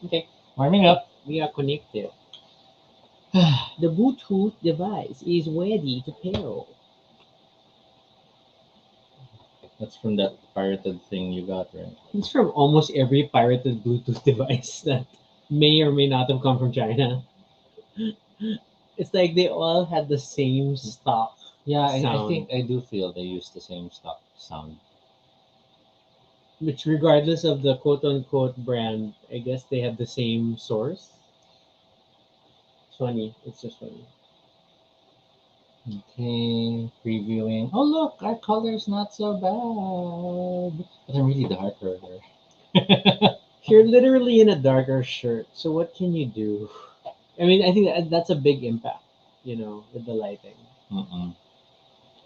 Okay, Warming up. we are connected. The Bluetooth device is ready to pair. That's from that pirated thing you got, right? It's from almost every pirated Bluetooth device that may or may not have come from China. It's like they all had the same stock Yeah, I sound, think I do feel they use the same stock sound. which, regardless of the quote unquote brand, I guess they have the same source. It's funny. It's just funny. Okay, previewing. Oh look, our color's not so bad. But I'm really darker. You're literally in a darker shirt, so what can you do? I mean, I think that's a big impact, with the lighting. Mm-mm.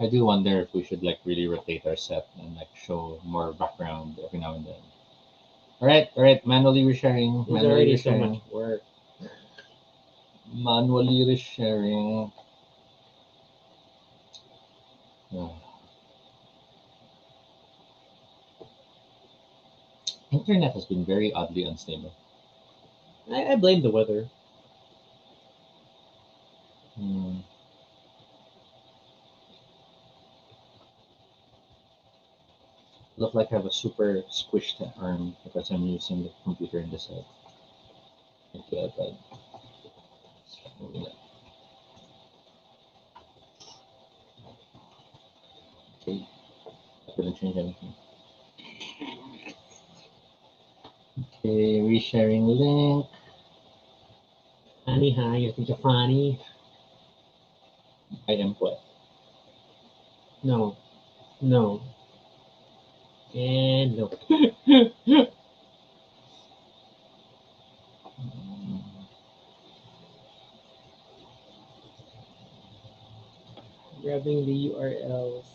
I do wonder if we should like really rotate our set and like show more background every now and then. All right, manually resharing, There's manually already so much resharing, work. manually resharing. Yeah. Internet has been very oddly unstable. I blame the weather. Hmm. Look like I have a super squished arm because I'm using the computer in the side. Okay, but okay, I couldn't change anything. Okay, resharing link. Funny, huh? You think you're funny? I input. No, no, and no. Grabbing the URLs.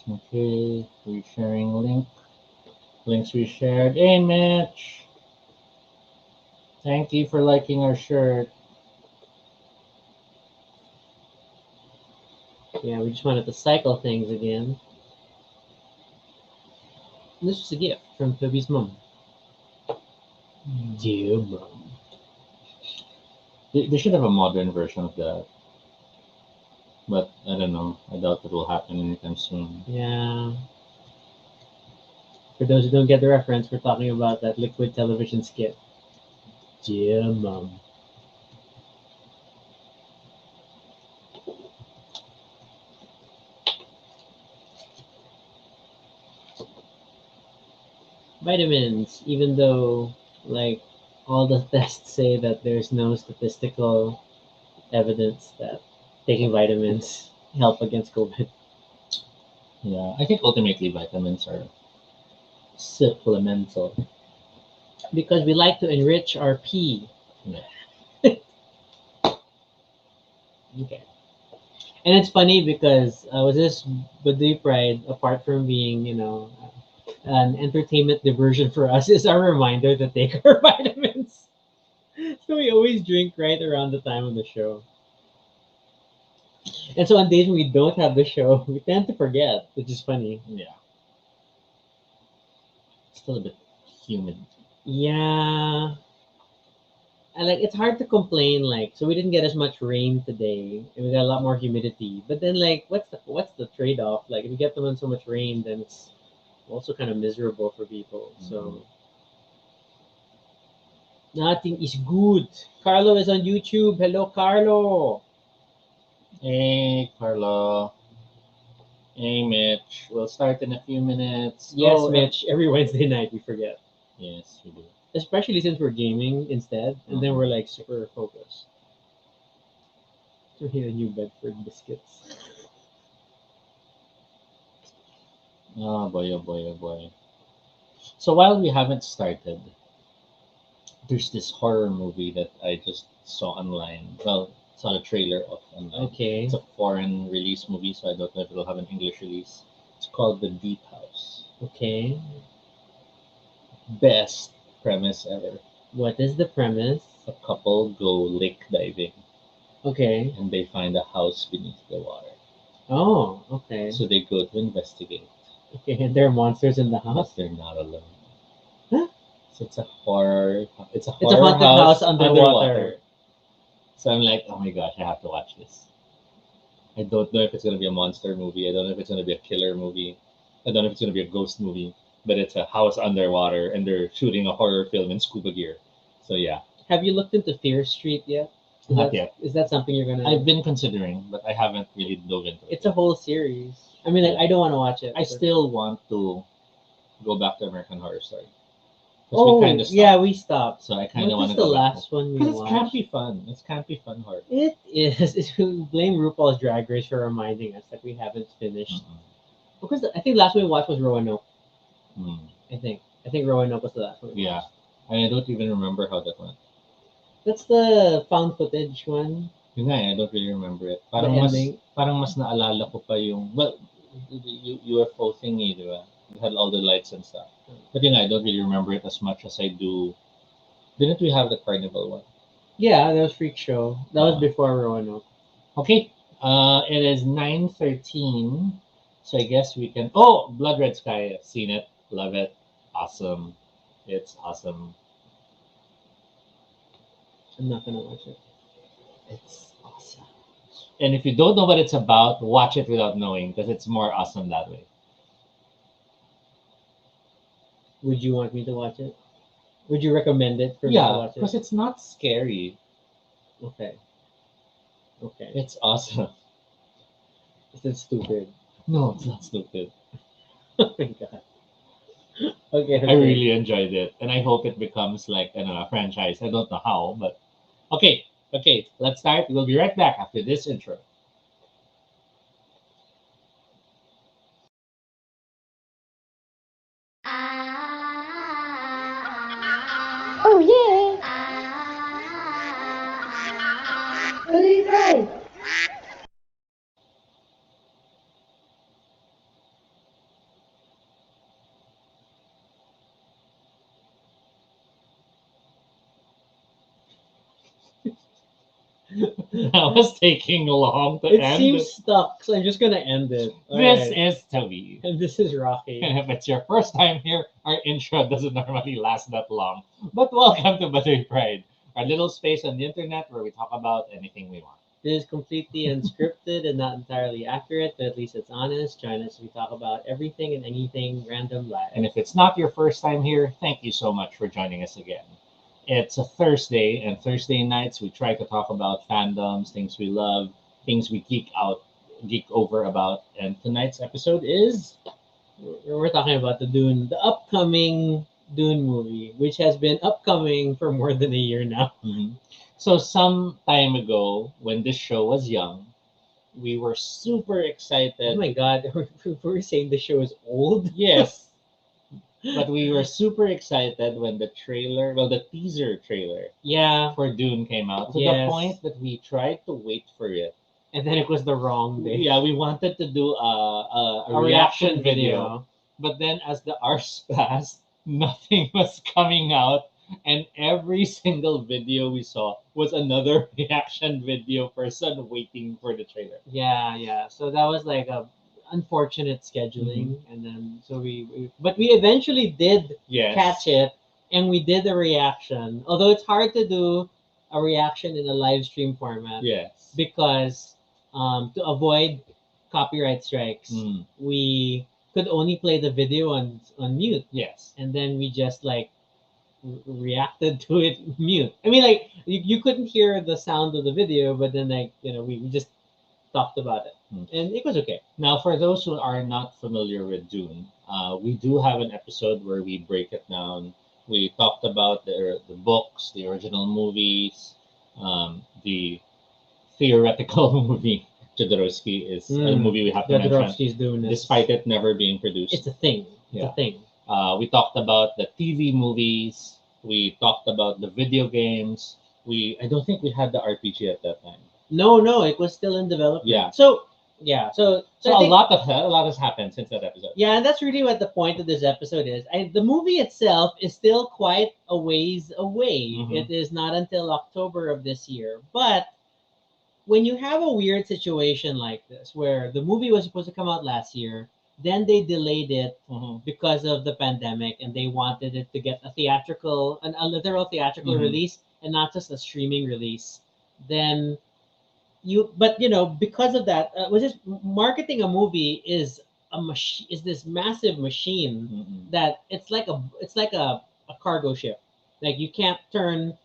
Okay, resharing link. Links reshared. Hey, Mitch. Thank you for liking our shirt. Yeah, we just wanted to cycle things again. This was a gift from Toby's mom. Dear mom. They should have a modern version of that, but I don't know. I doubt it will happen anytime soon. Yeah. For those who don't get the reference, we're talking about that liquid television skit. Dear mom. Vitamins, even though, like, all the tests say that there's no statistical evidence that taking vitamins help against COVID. Yeah, I think ultimately vitamins are supplemental. Because we like to enrich our pee. Yeah. Okay. And it's funny because was this Baduy Pride, apart from being, an entertainment diversion for us, is our reminder to take our vitamins. So we always drink right around the time of the show. And so on days when we don't have the show, we tend to forget, which is funny. Yeah. Still a bit humid. Yeah. And like it's hard to complain, like, so we didn't get as much rain today and we got a lot more humidity. But then, like, what's the trade off? Like, if we get them on so much rain, then it's also kind of miserable for people. Mm. So nothing is good. Carlo is on YouTube. Hello, Carlo. Hey, Carlo. Hey, Mitch. We'll start in a few minutes. Yes, Go. Mitch. Every Wednesday night we forget, Yes, we do. especially since we're gaming instead, and then Mhm. we're like super focused. We're here New Bedford biscuits. Oh boy, oh boy, oh boy. So while we haven't started, there's this horror movie that I just saw online. Well, saw the trailer of online. Okay. It's a foreign release movie, so I don't know if it'll have an English release. It's called The Deep House. Okay. Best premise ever. What is the premise? A couple go lake diving Okay. and they find a house beneath the water. Oh, okay. So they go to investigate, Okay, and there are monsters in the but house? they're not alone. Huh? So it's a horror. It's a It's a horror haunted house underwater. So I'm like, oh my gosh, I have to watch this. I don't know if it's gonna be a monster movie. I don't know if it's gonna be a killer movie. I don't know if it's gonna be a ghost movie. But it's a house underwater, and they're shooting a horror film in scuba gear. So yeah, Have you looked into Fear Street yet? not yet. Is that something you're gonna? I've been considering, but I haven't really dove into it. It's a whole series. I mean, like, Yeah. I don't want to watch it. I still want to go back to American Horror Story. 'Cause Oh, we kind of stopped. yeah, we stopped. So I kind of What want was to the go back. last one we Because it's watched? campy fun. It's campy fun horror. It is. It's, blame RuPaul's Drag Race for reminding us that we haven't finished. Mm-mm. Because I think the last one we watched was Roanoke. Mm. I think Roanoke was the last one. Yeah. I don't even remember how that went. That's the found footage one. Yun nga I don't really remember it. ending. Parang mas naalala ko pa yung, well, the UFO thingy, di ba? It had all the lights and stuff. But I don't really remember it as much as I do. Didn't we have the carnival one? Yeah, that was Freak Show. That was Uh, before Roanoke. Okay. It is 9:13. So I guess we can. Oh, Blood Red Sky. I've seen it. Love it. Awesome. It's awesome. I'm not gonna watch it. It's awesome. And if you don't know what it's about, watch it without knowing because it's more awesome that way. Would you want me to watch it? Would you recommend it for me to Yeah, watch because it? it's not scary. Okay. Okay. It's awesome. Is it stupid? No, it's not stupid. Oh my god. Okay. I really enjoyed it, and I hope it becomes like I don't know a franchise. I don't know how, but okay. Okay, let's start. We'll be right back after this intro. Oh yeah! Baduy Pride! That was taking long to It end. seems stuck, so I'm just gonna end it. This Alright. is Toby. And this is Rocky. And if it's your first time here, our intro doesn't normally last that long. But welcome to Baduy Pride, our little space on the internet where we talk about anything we want. It is completely unscripted and not entirely accurate, but at least it's honest. Join us as we talk about everything and anything random live. And if it's not your first time here, thank you so much for joining us again. It's a Thursday, and Thursday nights we try to talk about fandoms, things we love, things we geek over about. And tonight's episode is We're talking about the upcoming Dune movie, which has been upcoming for more than a year now. So some time ago, when this show was young, we were super excited. Oh my god, we're saying the show is old? Yes. But we were super excited when the teaser trailer Yeah, for Dune came out to the Yes. point that we tried to wait for it. and then it was the wrong day. Yeah, we wanted to do a A reaction video, but then as the hours passed, nothing was coming out, and every single video we saw was another reaction video person waiting for the trailer. Yeah. So that was like a unfortunate scheduling, and then so but we eventually did Yes. catch it, and we did a reaction. Although it's hard to do a reaction in a live stream format Yes. because to avoid copyright strikes, Mm. we could only play the video on mute, Yes. and then we just like reacted to it mute. I mean, like you couldn't hear the sound of the video, but then like we just talked about it, and it was okay. Now, for those who are not familiar with Dune, we do have an episode where we break it down. We talked about the books, the original movies, the theoretical movie. Jodorowsky is a movie we have to mention, Jodorowsky's Dune, despite it never being produced. it's a thing. It's Yeah. a thing. We talked about the TV movies. We talked about the video games. I don't think we had the RPG at that time. No, it was still in development. Yeah. So yeah, so So I a think, lot has happened since that episode. yeah, and that's really what the point of this episode is. The movie itself is still quite a ways away. Mhm. It is not until October of this year. But when you have a weird situation like this, where the movie was supposed to come out last year, then they delayed it Mhm. because of the pandemic, and they wanted it to get a literal theatrical Mhm. release, and not just a streaming release. Then but because of that, was just marketing a movie is is this massive machine Mhm. that it's like a cargo ship. Like, you can't turn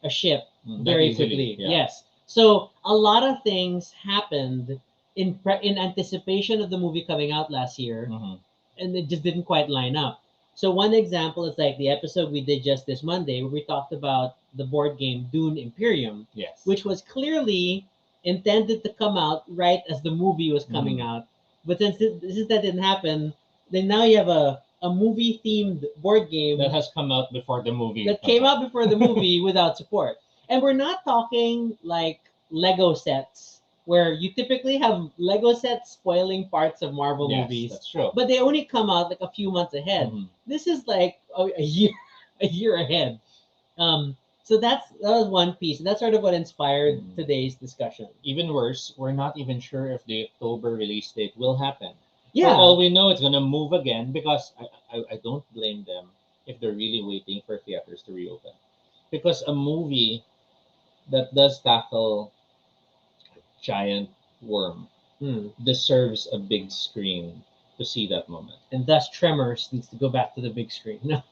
a ship That very easily. quickly. Yeah. Yes. So a lot of things happened in anticipation of the movie coming out last year, Mhm. and it just didn't quite line up. So one example is like the episode we did just this Monday, where we talked about the board game Dune Imperium, Yes. which was clearly intended to come out right as the movie was coming Mhm. out. But since that didn't happen, then now you have a movie themed board game that has come out before the movie that comes came out before the movie without support. And we're not talking like Lego sets, where you typically have Lego sets spoiling parts of Marvel Yes, movies, that's true. but they only come out like a few months ahead. Mhm. This is like a year, a year ahead. So that was one piece. And that's sort of what inspired Mhm. today's discussion. Even worse, we're not even sure if the October release date will happen. Yeah. For all we know, it's gonna move again because I don't blame them if they're really waiting for theaters to reopen. Because a movie that does tackle giant worm Hmm. deserves a big screen to see that moment. And thus, Tremors needs to go back to the big screen. No,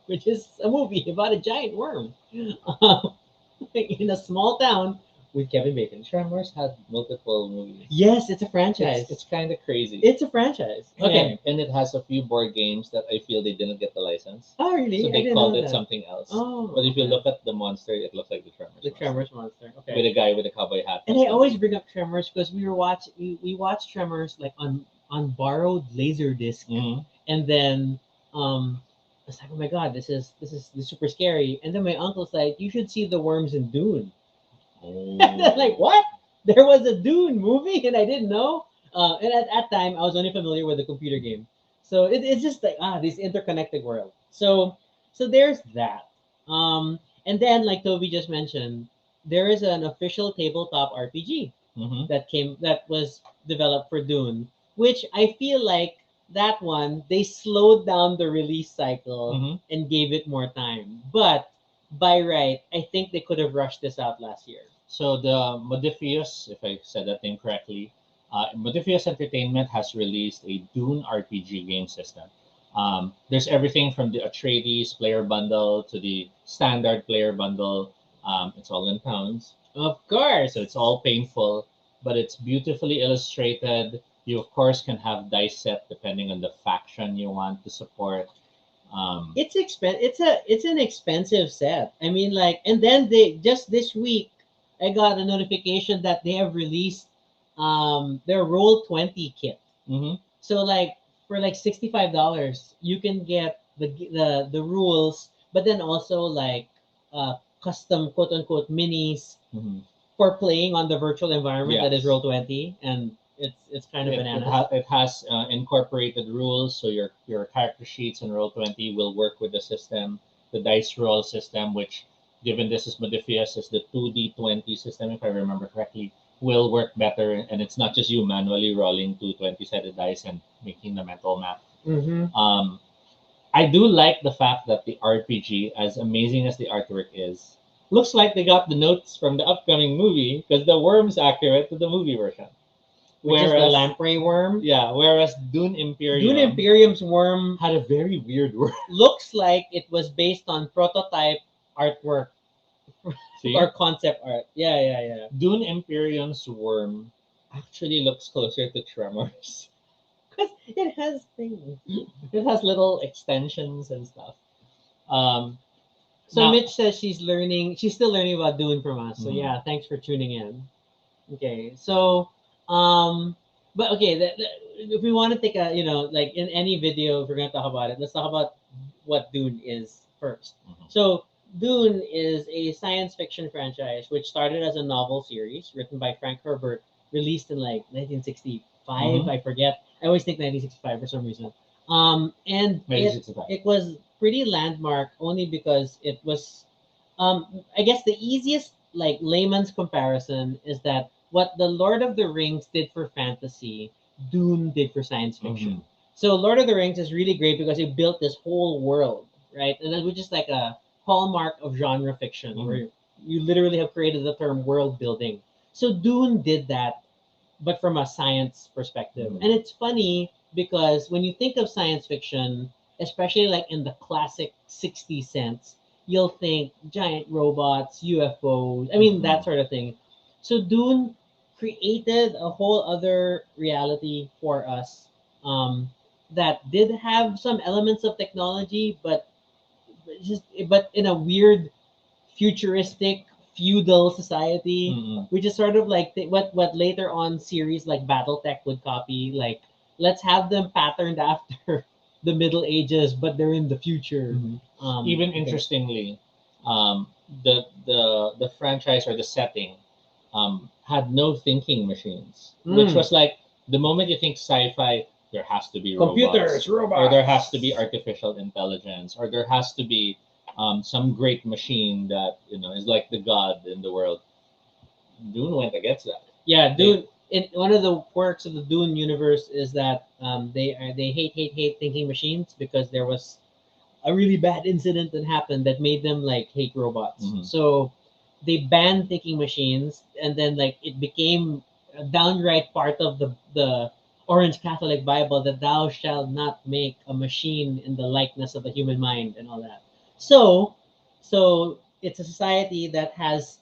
which is a movie about a giant worm in a small town with Kevin Bacon. Tremors had multiple movies. Yes, it's a franchise. It's kind of crazy. It's a franchise. Okay. And it has a few board games that I feel they didn't get the license. Oh, really? So I they didn't called know it that. something else. Oh, But if you okay. look at the monster, it looks like the Tremors. The monster. Tremors monster. Okay. With a guy with a cowboy hat. And I always bring up Tremors because we watched Tremors like on borrowed Laserdisc, Mhm. and then I was like, oh my god, this is super scary. And then my uncle's like, you should see the worms in Dune. Oh. And I'm like, what? There was a Dune movie and I didn't know. And at that time, I was only familiar with the computer game. So it's just like this interconnected world. So there's that. And then, like Toby just mentioned, there is an official tabletop RPG Mhm. that was developed for Dune, which I feel like that one they slowed down the release cycle Mhm. and gave it more time. But by right, I think they could have rushed this out last year. So the Modifius, if I said that name correctly, Modifius Entertainment has released a Dune RPG game system. There's everything from the Atreides player bundle to the standard player bundle. It's all in pounds, Of course. so it's all painful, but it's beautifully illustrated. You of course can have dice set depending on the faction you want to support. It's an expensive set. I mean, like, and then they just this week I got a notification that they have released their Roll 20 kit. Mhm. So like for like $65, you can get the rules, but then also like custom quote unquote minis Mhm. for playing on the virtual environment that is Yes. Roll 20, and it's kind of bananas. It has incorporated rules, so your character sheets in Roll 20 will work with the system. The dice roll system, which given this is Modifius, is the 2D20 system, if I remember correctly, will work better. And it's not just you manually rolling two 20-sided dice and making the mental math. Mm-hmm. I do like the fact that the RPG, as amazing as the artwork is, looks like they got the notes from the upcoming movie because the worm's accurate to the movie version. Which is the lamprey worm. Yeah, whereas Dune Imperium, Dune Imperium's worm had a very weird worm. looks like it was based on prototype artwork See? or concept art. Yeah. Dune Imperium's worm actually looks closer to Tremors. Because it has things. It has little extensions and stuff. So Now- Mitch says she's still learning about Dune from us. So Mhm. yeah, thanks for tuning in. Okay, so but okay, if we want to take a like in any video, if we're gonna talk about it, let's talk about what Dune is first. Mhm. So Dune is a science fiction franchise which started as a novel series written by Frank Herbert, released in like 1965. Mm-hmm. I forget. I always think 1965 for some reason. And Maybe 65. it was pretty landmark only because it was. I guess the easiest like layman's comparison is that what the Lord of the Rings did for fantasy, Dune did for science Mm-hmm. fiction. So Lord of the Rings is really great because it built this whole world, right? And then which is like a hallmark of genre fiction, Mm-hmm. where you literally have created the term world building. So Dune did that, but from a science perspective. Mhm. And it's funny because when you think of science fiction, especially like in the classic 60s sense, you'll think giant robots, UFOs, I mean, that Mhm. sort of thing. So Dune created a whole other reality for us, that did have some elements of technology, but in a weird futuristic feudal society, Mm-mm. which is sort of like what later on series like BattleTech would copy. Like, let's have them patterned after the Middle Ages, but they're in the future. Mhm. Even Okay. interestingly, the franchise or the setting had no thinking machines, which Mm. was like the moment you think sci-fi, there has to be Computers, robots, or there has robots. to be artificial intelligence, or there has to be some great machine that is like the god in the world. Dune went against that. Yeah, They Dune. One of the quirks of the Dune universe is that they hate thinking machines because there was a really bad incident that happened that made them like hate robots. Mhm. So they banned thinking machines, and then like it became a downright part of the Orange Catholic Bible that thou shalt not make a machine in the likeness of the human mind and all that. So so it's a society that has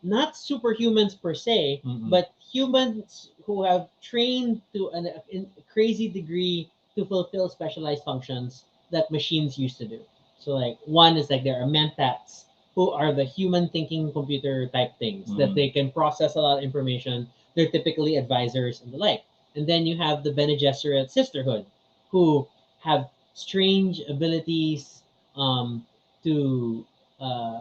not superhumans per se, Mm-mm. but humans who have trained to a crazy degree to fulfill specialized functions that machines used to do. So, like, one is like there are mentats who are the human thinking computer type things that Mhm. they can process a lot of information. They're typically advisors and the like. And then you have the Bene Gesserit Sisterhood, who have strange abilities to uh,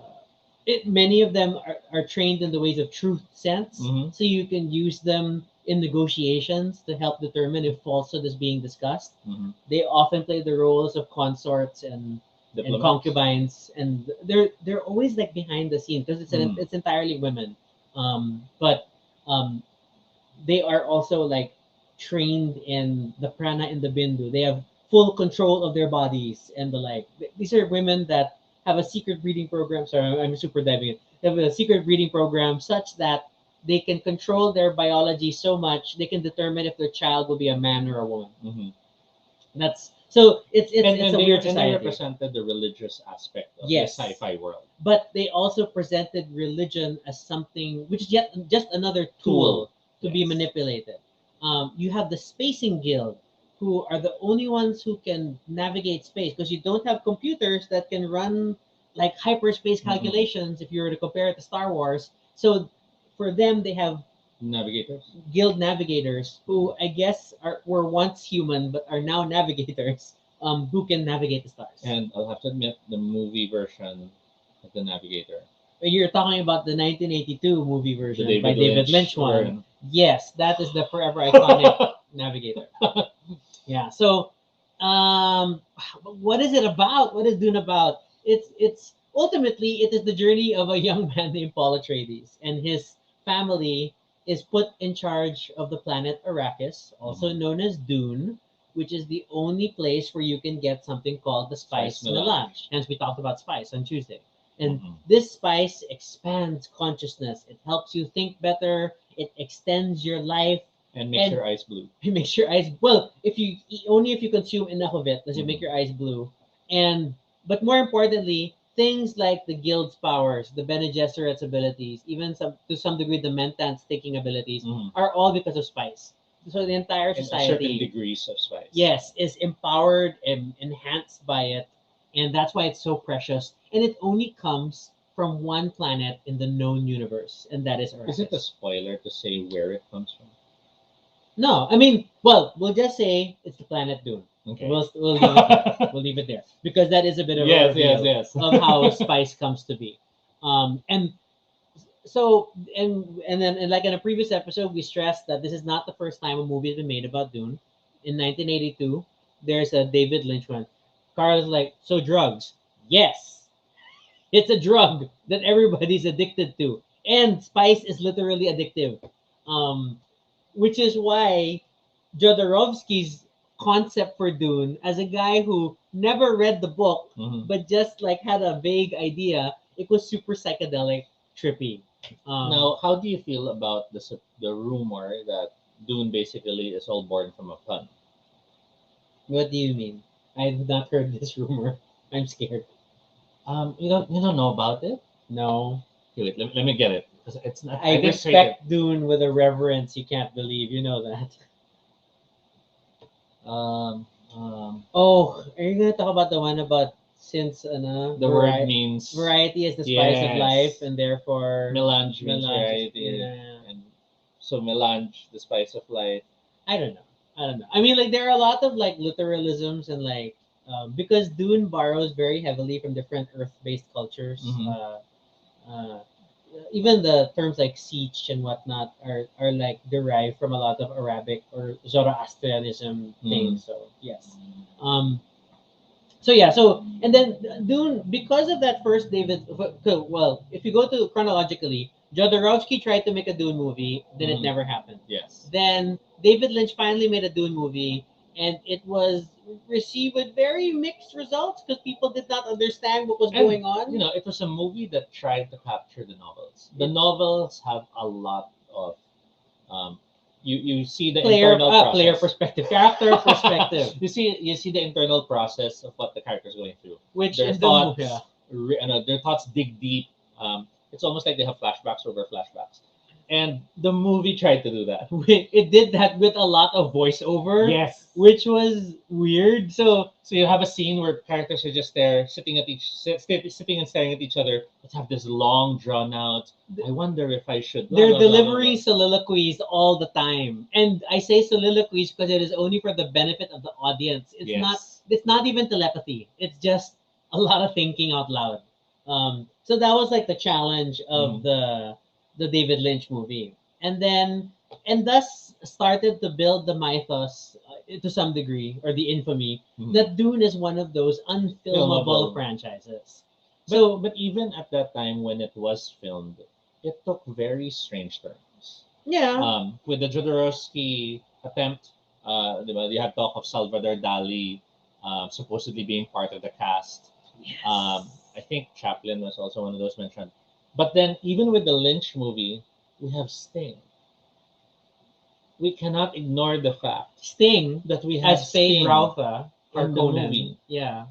many of them are trained in the ways of truth sense, Mhm. so you can use them in negotiations to help determine if falsehood is being discussed. Mhm. They often play the roles of consorts and Diplomats. concubines, and they're always like behind the scenes because Mm. it's entirely women. But they are also like trained in the prana and the bindu. They have full control of their bodies and the like. These are women that have a secret breeding program. Sorry, I'm super diving in. They have a secret breeding program such that they can control their biology so much they can determine if their child will be a man or a woman. Mhm. That's so it's And a they weird and they society. represented the religious aspect of this Yes, sci-fi world. but they also presented religion as something which is yet just another Tool. tool to be Yes. manipulated. You have the spacing guild, who are the only ones who can navigate space because you don't have computers that can run like hyperspace Mm-mm. calculations if you were to compare it to Star Wars. So for them, they have Navigators. guild navigators who I guess were once human but are now navigators, who can navigate the stars. And I'll have to admit, the movie version of the Navigator, You're talking about the 1982 movie the version by David David Lynch Lynch one. version. Yes, that is the forever iconic navigator. Yeah. So, um, what is it about? What is Dune about? It's ultimately it is the journey of a young man named Paul Atreides, and his family is put in charge of the planet Arrakis, also Mhm. known as Dune, which is the only place where you can get something called the Spice spice melange. melange. Hence, we talked about spice on Tuesday. And Mhm. this spice expands consciousness. It helps you think better. It extends your life. And makes And your eyes blue. it makes your eyes well if you only if you consume enough of it does it make Mhm. your eyes blue. And but more importantly, things like the guild's powers, the Bene Gesserit's abilities, even to some degree the Mentant's taking abilities, Mhm. are all because of spice. So the entire And a certain society, degrees of spice. yes, is empowered and enhanced by it, and that's why it's so precious. And it only comes from one planet in the known universe, and that is Is it a Arrakis. spoiler to say where it comes from? No, I mean, well, we'll just say it's the planet Dune. Okay. We'll leave it there. We'll leave it there because that is a bit of a Yes, reveal yes, yes. of how spice comes to be. And so and then and like in a previous episode, we stressed that this is not the first time a movie has been made about Dune. In 1982, there's a David Lynch one. Carl's like, so drugs? Yes, it's a drug that everybody's addicted to, and spice is literally addictive. Um, which is why Jodorowsky's concept for Dune, as a guy who never read the book Mhm. but just like had a vague idea, it was super psychedelic, trippy. Now, how do you feel about the rumor that Dune basically is all born from a pun? What do you mean? I've not heard this rumor. I'm scared. You don't know about it? No, Okay, wait, let me get it because it's not. I didn't create it. respect Dune with a reverence you can't believe. You know that. Um, um, Oh, are you gonna talk about the one about since the word means variety is the spice of Yes. life, and therefore melange means melange is- variety, yeah. and so melange, the spice of life. I don't know. I don't know. I mean, like there are a lot of like literalisms and like because Dune borrows very heavily from different Earth-based cultures. Mhm. Uh, Even the terms like siege and whatnot are like derived from a lot of Arabic or Zoroastrianism things. So yes. Um, so yeah, so and then Dune, because of that first David, well, if you go to chronologically, Jodorowsky tried to make a Dune movie, then it Mhm. never happened. Yes. Then David Lynch finally made a Dune movie, and it was received with very mixed results because people did not understand what was And, going on. it was a movie that tried to capture the novels. The It- novels have a lot of um, you see the player internal process. player perspective, character perspective, You see the internal process of what the characters going through. which Their in the thoughts, yeah. their thoughts dig deep. It's almost like they have flashbacks over flashbacks, and the movie tried to do that. It did that with a lot of voiceover, Yes. which was weird. So you have a scene where characters are just there, sitting and staring at each other. Let's have this long drawn out. I wonder if I should. Blah, They're blah, blah, blah, delivering blah. soliloquies all the time, and I say soliloquies because it is only for the benefit of the audience. It's Yes. not. It's not even telepathy. It's just a lot of thinking out loud. So that was like the challenge of Mhm. the David Lynch movie, and then and thus started to build the mythos to some degree, or the infamy Mhm. that Dune is one of those unfilmable Filmable. franchises. But even at that time when it was filmed, it took very strange turns. Yeah, With the Jodorowsky attempt, diba, you had talk of Salvador Dali supposedly being part of the cast. yes. I think Chaplin was also one of those mentioned. But then, even with the Lynch movie, we have Sting. We cannot ignore the fact Sting that we have as Fade Sting Raufa in the Harkonnen. movie. Yeah.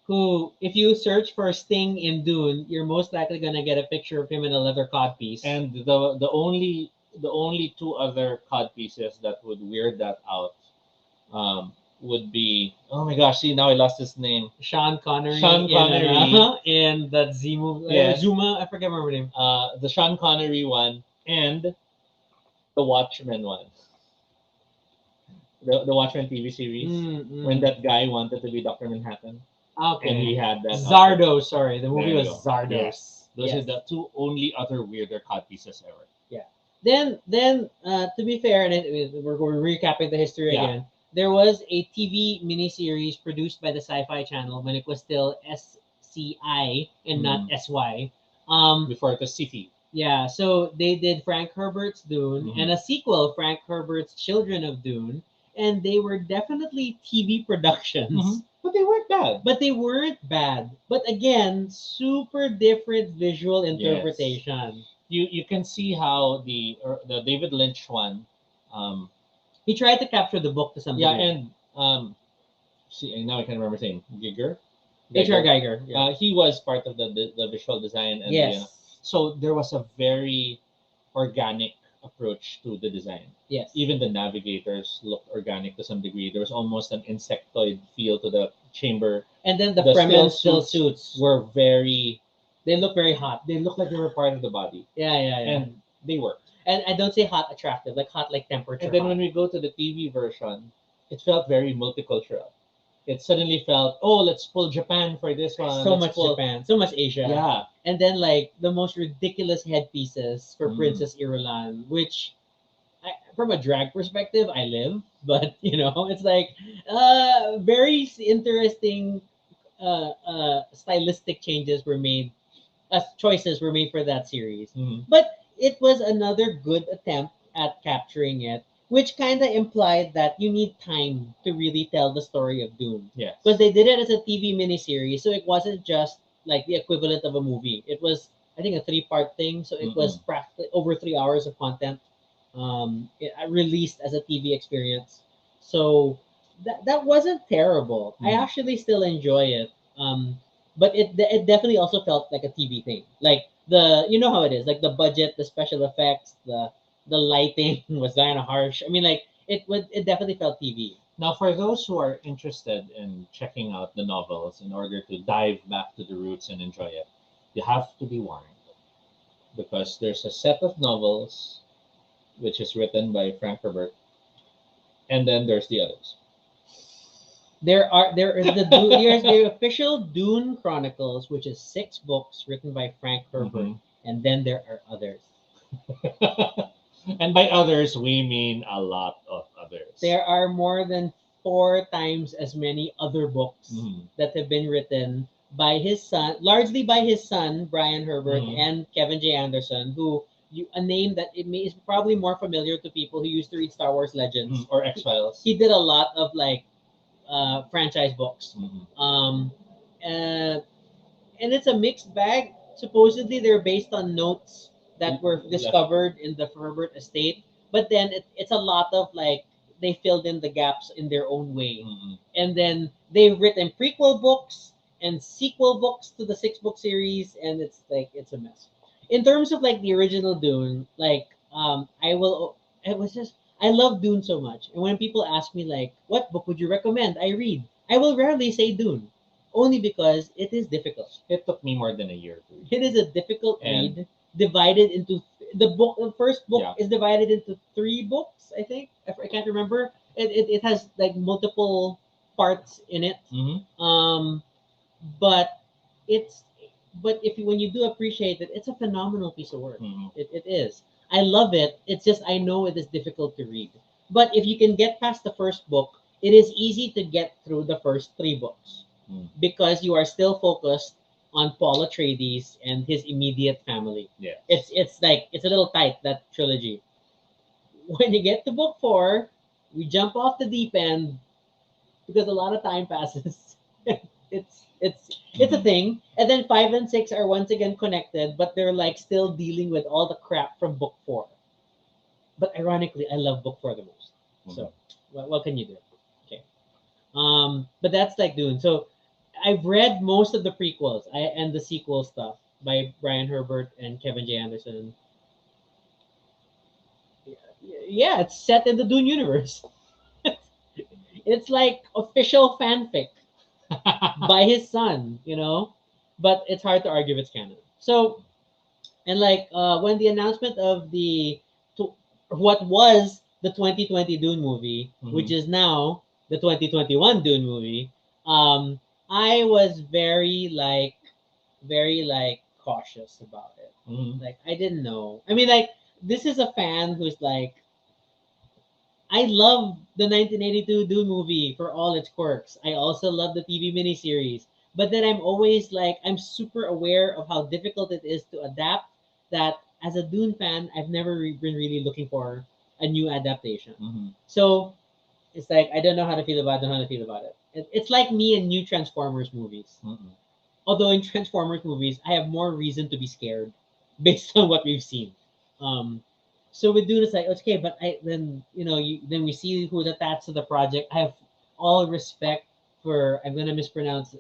Who, if you search for Sting in Dune, you're most likely gonna get a picture of him in a leather codpiece. And the only two other cod pieces that would weird that out would be, oh my gosh, see, now I lost his name. Sean Connery, Sean Connery. in that Z movie. Yes. Zuma, I forget my name. The Sean Connery one and the Watchmen one. The Watchmen TV series when that guy wanted to be Dr. Manhattan Okay. and he had that Zardo, sorry. The There movie you was go. Zardos. Yes. Those are Yes. the two only other weirder cod pieces ever. Then to be fair, and we're recapping the history Yeah. again. There was a TV miniseries produced by the Sci-Fi Channel when it was still SCI and not SY. Before it was City. Yeah, so they did Frank Herbert's Dune Mhm. and a sequel, Frank Herbert's Children of Dune, and they were definitely TV productions. But they weren't bad. But they weren't bad. But again, super different visual interpretation. You can see how the David Lynch one, He tried to capture the book to some yeah, degree. and see, now I can remember saying Giger. H.R. Geiger. Yeah. He was part of the visual design and Yes. so there was a very organic approach to the design. Yes. Even the navigators looked organic to some degree. There was almost an insectoid feel to the chamber. And then the The Fremen still still suits. Were very. They look very hot. They looked like they were part of the body, Yeah. and they worked. And I don't say hot attractive, like hot like temperature. And then hot. when we go to the TV version, it felt very multicultural. It suddenly felt, oh, let's pull Japan for this one. So Let's much pull, Japan, so much Asia. yeah. And then like the most ridiculous headpieces for Mm. Princess Irulan, which from a drag perspective, I live, but it's like very interesting stylistic changes were made, choices were made for that series. Mm. But it was another good attempt at capturing it, which kind of implied that you need time to really tell the story of Dune. Yes. Because they did it as a TV miniseries, so it wasn't just like the equivalent of a movie. It was, I think, a three-part thing, so it was practically over 3 hours of content, released as a TV experience. So that wasn't terrible. I Mhm. actually still enjoy it. But it definitely also felt like a TV thing. Like you know how it is, like the budget, the special effects, the lighting was kind of harsh. I mean, like it definitely felt TV. Now, for those who are interested in checking out the novels in order to dive back to the roots and enjoy it, you have to be warned because there's a set of novels which is written by Frank Herbert, and then there's the others. There is there's the official Dune Chronicles, which is 6 books written by Frank Herbert, Mhm. and then there are others. And by others, we mean a lot of others. There are more than 4 times as many other books Mhm. that have been written by his son, largely by his son Brian Herbert Mhm. and Kevin J. Anderson, a name that is probably more familiar to people who used to read Star Wars Legends. Mhm. Or X Files. He did a lot of like franchise books. Mhm. Uh, and it's a mixed bag. Supposedly, they're based on notes that were Left. discovered in the Herbert estate, but then it's a lot of like they filled in the gaps in their own way, Mhm. and then they've written prequel books and sequel books to the 6 book series, and it's like it's a mess. In terms of like the original Dune, like I will. It was just I love Dune so much, and when people ask me like, "What book would you recommend?" I read. I will rarely say Dune only because it is difficult. It took me more than a year to read. It is a difficult And- read, divided into the book. The first book Yeah. is divided into 3 books. I think I can't remember. It has like multiple parts in it. Mhm. But it's but if you, when you do appreciate it, it's a phenomenal piece of work. Mhm. It is. I love it. It's just I know it is difficult to read. But if you can get past the first book, it is easy to get through the first 3 books Mm. because you are still focused on Paul Atreides and his immediate family. Yes. It's like it's a little tight, that trilogy. When you get to book 4, we jump off the deep end because a lot of time passes. It's a Mhm. thing. And then 5 and 6 are once again connected, but they're like still dealing with all the crap from book 4. But ironically, I love book 4 the most. So what can you do? Okay. But that's like Dune. So I've read most of the prequels and the sequel stuff by Brian Herbert and Kevin J. Anderson. Yeah, it's set in the Dune universe. It's like official fanfic by his son. But it's hard to argue it's canon. So, and like when the announcement of what was the 2020 Dune movie, which Mhm. is now the 2021 Dune movie, I was very cautious about it. Mhm. Like I didn't know. I mean, like this is a fan who's like, I love the 1982 Dune movie for all its quirks. I also love the TV miniseries. But then I'm always like, I'm super aware of how difficult it is to adapt. That as a Dune fan, I've never been really looking for a new adaptation. Mhm. So it's like, I don't know how to feel about it, don't know how to feel about it. It's like me and new Transformers movies. Mhm. Although in Transformers movies, I have more reason to be scared based on what we've seen. Um, so with Dune, it's like okay, but then we see who's attached to the project. I have all respect for I'm gonna mispronounce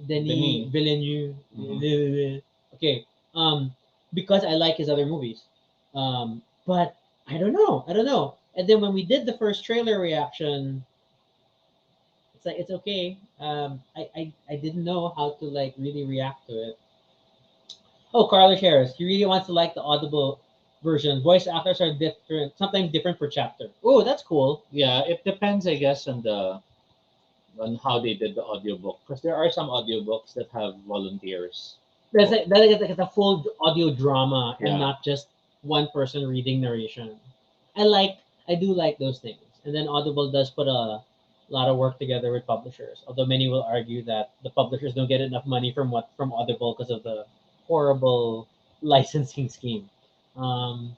Denis Denis. Villeneuve. Mhm. Okay, because I like his other movies, but I don't know. And then when we did the first trailer reaction, it's like it's okay. I didn't know how to like really react to it. Oh, Carlos Harris, he really wants to like the Audible. version. Voice actors are different, sometimes different per chapter. Oh, that's cool. Yeah, it depends, I guess, on how they did the audiobook. Because there are some audiobooks that have volunteers. That's like a full audio drama and Yeah. not just one person reading narration. I like, I do like those things. And then Audible does put a lot of work together with publishers. Although many will argue that the publishers don't get enough money from Audible because of the horrible licensing scheme. Um,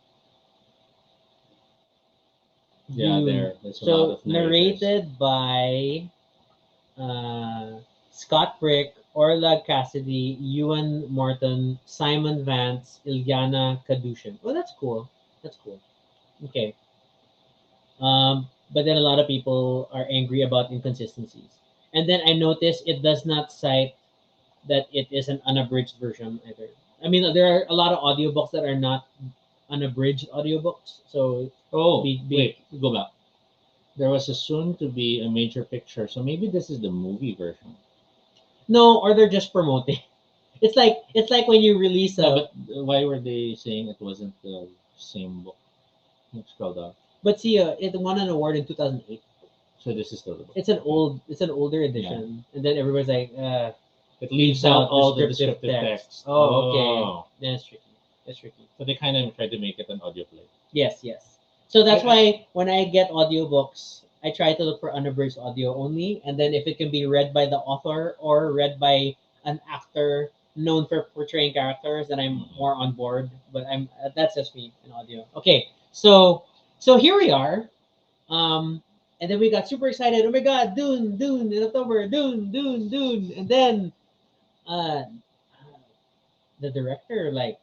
Yeah, Dune. there's a lot So of narrators. narrated by Scott Brick, Orla Cassidy, Ewan Morton, Simon Vance, Ilyana Kadushin. Oh, that's cool. That's cool. Okay. But then a lot of people are angry about inconsistencies. And then I noticed it does not cite that it is an unabridged version either. I mean, there are a lot of audiobooks that are not unabridged audiobooks. So Oh, be wait, go back. There was a soon to be a major picture, so maybe this is the movie version. no, or they're just promoting. It's like when you release No, a. but why were they saying it wasn't the same book? Let's scroll down. But see, it won an award in 2008. So this is still the book. It's an older edition, and then everybody's like, It leaves leaves out out all the descriptive descriptive text. text. Oh, okay, Oh. that's tricky. That's tricky. So they kind of tried to make it an audio play. Yes, yes. So that's I- why when I get audiobooks, I try to look for unabridged audio only, and then if it can be read by the author or read by an actor known for portraying characters, then I'm more on board. But I'm that's just me in audio. Okay, so here we are. Um, and then we got super excited. Oh my God, Dune, Dune in October, Dune, Dune, Dune. And then uh, the director like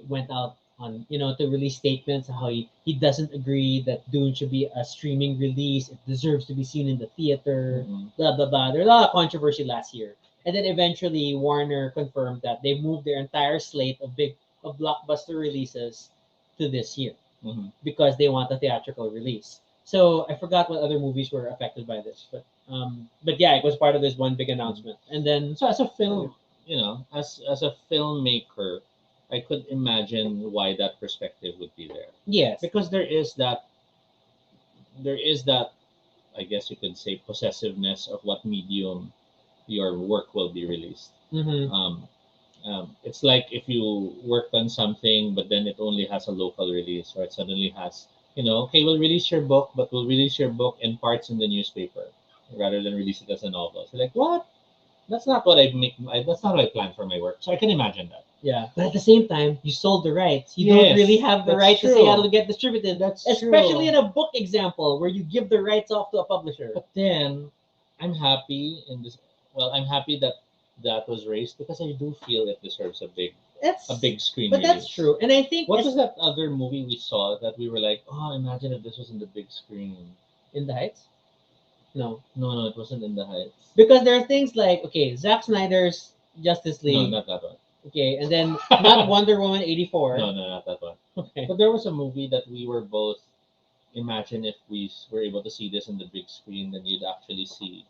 went out on to release statements how he doesn't agree that Dune should be a streaming release. It deserves to be seen in the theater. Mhm. Blah blah blah. There's a lot of controversy last year, and then eventually Warner confirmed that they moved their entire slate of blockbuster releases to this year Mhm. because they want a theatrical release. So I forgot what other movies were affected by this, but yeah, it was part of this one big announcement. And then So as a film, as a filmmaker, I could imagine why that perspective would be there yes, because there is that I guess you could say possessiveness of what medium your work will be released. mm-hmm. It's like if you worked on something, but then it only has a local release, or it suddenly has, okay, we'll release your book, but we'll release your book in parts in the newspaper rather than release it as a novel. So like, what? That's not what I make. That's not what I plan for my work. So I can imagine that. Yeah, but at the same time, you sold the rights. You don't Yes, really have the that's right to say how true. to get distributed. That's Especially in true. a book example where you give the rights off to a publisher. But then I'm happy in this. Well, I'm happy that that was raised because I do feel it deserves That's a big screen but that's release. true, and I think What was that other movie we saw that we were like, oh, imagine if this was in the big screen? in the Heights. No, No, it wasn't in the Heights. because there are things like okay, Zack Snyder's Justice No, League. not that one. Okay, and then not Wonder Woman 84. No, not that one. Okay. But there was a movie that we were both imagine if we were able to see this in the big screen, then you'd actually see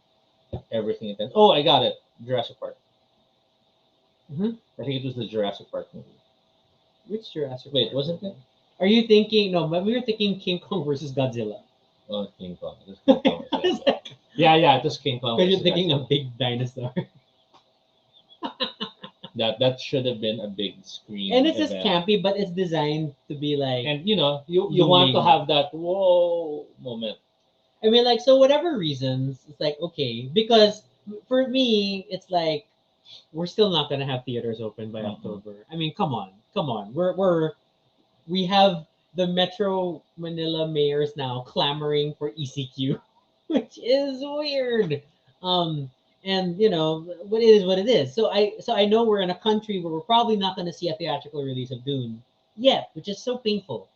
everything. Oh, I got it. Jurassic Park. Mhm. I think it was the Jurassic Park movie. Which Jurassic Wait, Park? wasn't it? Are you thinking? No, but we were thinking King Kong versus Godzilla. Oh, King Kong. It was King Kong. Yeah, it was King Kong. Because you're versus thinking a Godzilla. big dinosaur. That should have been a big screen. And it's just event. campy, but it's designed to be like. And you want to looming. have that whoa moment. I mean, like, so whatever reasons, it's like okay because for me, it's like we're still not gonna have theaters open by Mhm. October. I mean, come on. We have the Metro Manila mayors now clamoring for ECQ, which is weird. Um, and what it is what it is. So I know we're in a country where we're probably not going to see a theatrical release of Dune yet, which is so painful.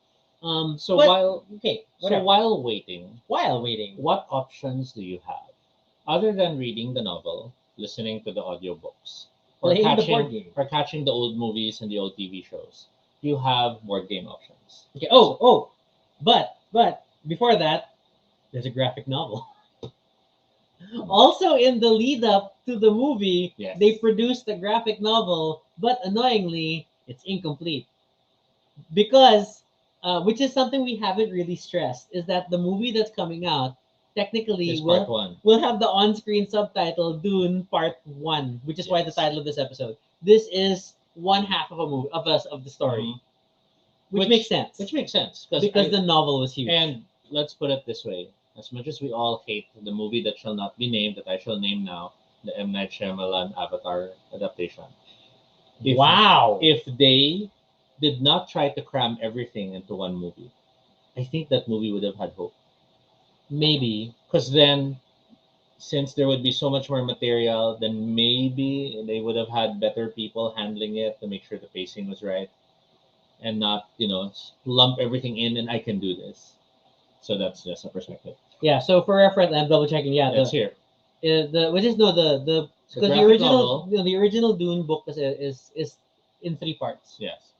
So but, while okay, so whatever. while waiting, While waiting, what options do you have other than reading the novel, listening to the audiobooks, or playing the board game. catching the old movies and the old TV shows? Do you have board game options? Okay. Oh, but before that, there's a graphic novel. Also, in the lead up to the movie, Yes. they produced a graphic novel, but annoyingly, it's incomplete. because which is something we haven't really stressed, is that the movie that's coming out technically It's part one. will have the on-screen subtitle Dune Part One, which is why the Yes. title of this episode. This is one half of a movie of the story, Mhm. which makes sense Which makes sense because the novel was huge. and let's put it this way: as much as we all hate the movie that shall not be named, that I shall name now, the M Night Shyamalan Avatar adaptation. If Wow. if they did not try to cram everything into one movie, I think that movie would have had hope. Maybe. Because then, since there would be so much more material, then maybe they would have had better people handling it to make sure the pacing was right and not, lump everything in and I can do this. So that's just a perspective. Yeah. So for reference, I'm double checking. Yeah. That's here. The which is no the It's a because the graphic original novel. the original Dune book is in three parts, Yes.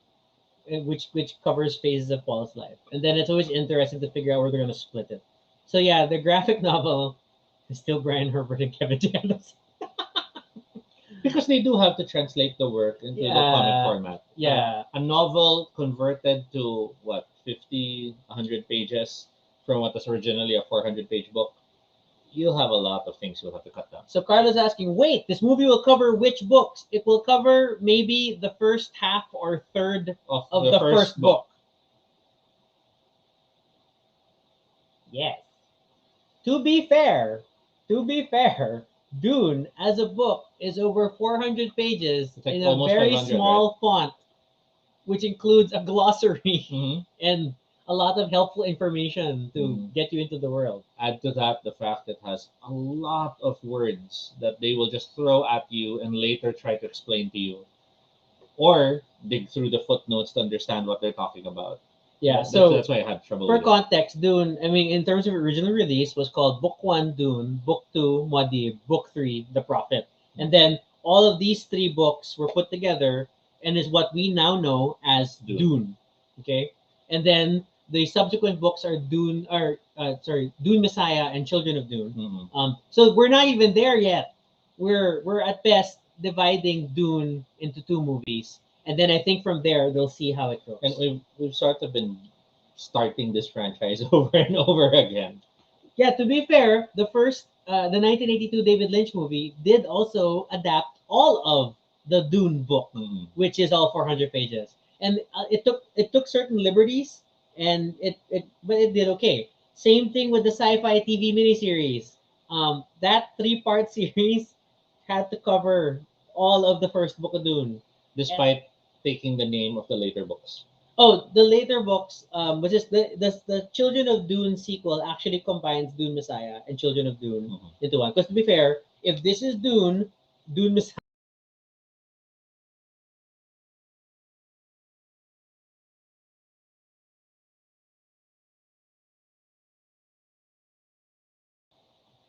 which covers phases of Paul's life, and then it's always interesting to figure out where they're gonna split it. So yeah, the graphic novel is still Brian Herbert and Kevin Janos. Because they do have to translate the work into the comic Yeah. format. Yeah. A novel converted to what, 50, 100 pages from what was originally a 400-page book. You'll have a lot of things you'll have to cut down. So Carlos asking, wait, this movie will cover which books? It will cover maybe the first half or third of the first book. Yes. To be fair, Dune as a book is over 400 pages It's like in a almost very 500, small font, which includes a glossary Mm-hmm. and a lot of helpful information to Mhm. get you into the world. Add to that the fact it has a lot of words that they will just throw at you and later try to explain to you, or dig through the footnotes to understand what they're talking about. Yeah, That's why I had trouble for with it. context, Dune, I mean, in terms of original release, was called Book 1, Dune, Book 2, Muad'Dib, Book 3, The Prophet. And then all of these three books were put together and is what we now know as Dune. Dune. Okay? And then the subsequent books are Dune Messiah and Children of Dune. Mhm. So we're not even there yet. We're at best dividing Dune into two movies. And then I think from there they'll see how it goes. And we've sort of been starting this franchise over and over again. Yeah, to be fair, the 1982 David Lynch movie did also adapt all of the Dune book, Mhm. which is all 400 pages, and it took certain liberties, and but it did okay. Same thing with the sci-fi TV miniseries. That three-part series had to cover all of the first book of Dune. Despite taking the name of the later books. Oh, the later books, which is the Children of Dune sequel, actually combines Dune Messiah and Children of Dune Mhm. into one. Because to be fair, if this is Dune Messiah.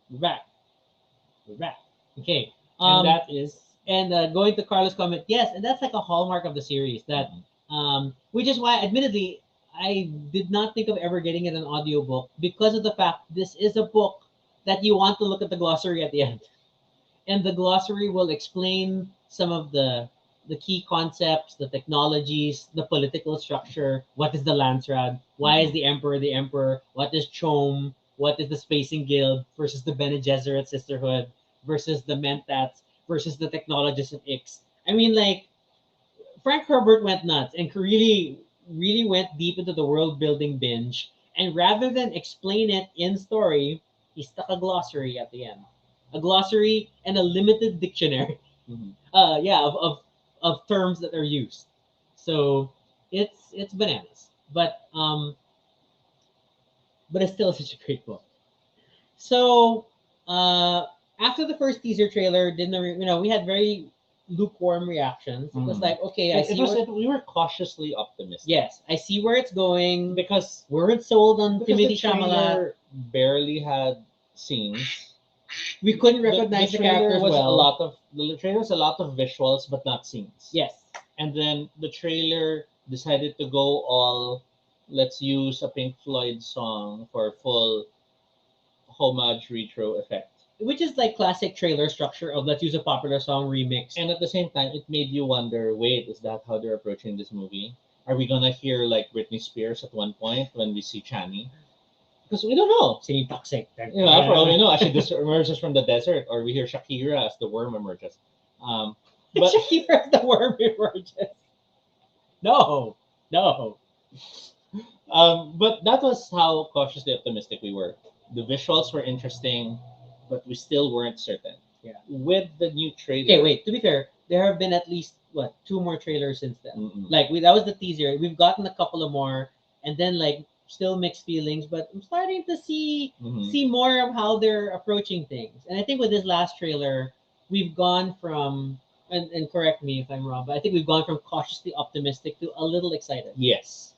We're back. We're back. Okay. And that is And going to Carlos' comment, yes, and that's like a hallmark of the series. That which is why, admittedly, I did not think of ever getting it an audiobook because of the fact this is a book that you want to look at the glossary at the end. And the glossary will explain some of the key concepts, the technologies, the political structure. What is the Landsrad? Why is the emperor? What is Chom? What is the Spacing Guild versus the Bene Gesserit Sisterhood versus the Mentats versus the Technologists of Ix? I mean, like Frank Herbert went nuts and really went deep into the world building binge. And rather than explain it in story, he stuck a glossary at the end, a glossary and a limited dictionary. Mhm. Yeah, of terms that are used. So it's bananas, but it's still such a great book. So uh, after the first teaser trailer, we had very lukewarm reactions. It was Mhm. like, okay, I see. We were cautiously optimistic. Yes, I see where it's going. Because Weren't sold on because Timothy the Chalamet. trailer barely had scenes. We couldn't recognize the trailer characters was well. the trailer was a lot of visuals but not scenes. Yes. And then the trailer decided to go all, let's use a Pink Floyd song for full homage retro effect. Which is like classic trailer structure of let's use a popular song remix. And at the same time, it made you wonder, wait, is that how they're approaching this movie? Are we gonna hear like Britney Spears at one point when we see Chani? Because we don't know. Singing toxic. Yeah, for all we know, actually, this emerges from the desert, or we hear Shakira as the worm emerges. But Shakira the worm emerges. No, no. but that was how cautiously optimistic we were. The visuals were interesting, but we still weren't certain. Yeah. With the new trailer. Okay, wait. To be fair, there have been at least what 2 more trailers since then. Mm-mm. Like that was the teaser. We've gotten a couple of more, and then like still mixed feelings. But I'm starting to Mhm. see more of how they're approaching things. And I think with this last trailer, we've gone from and correct me if I'm wrong, but I think we've gone from cautiously optimistic to a little excited. Yes.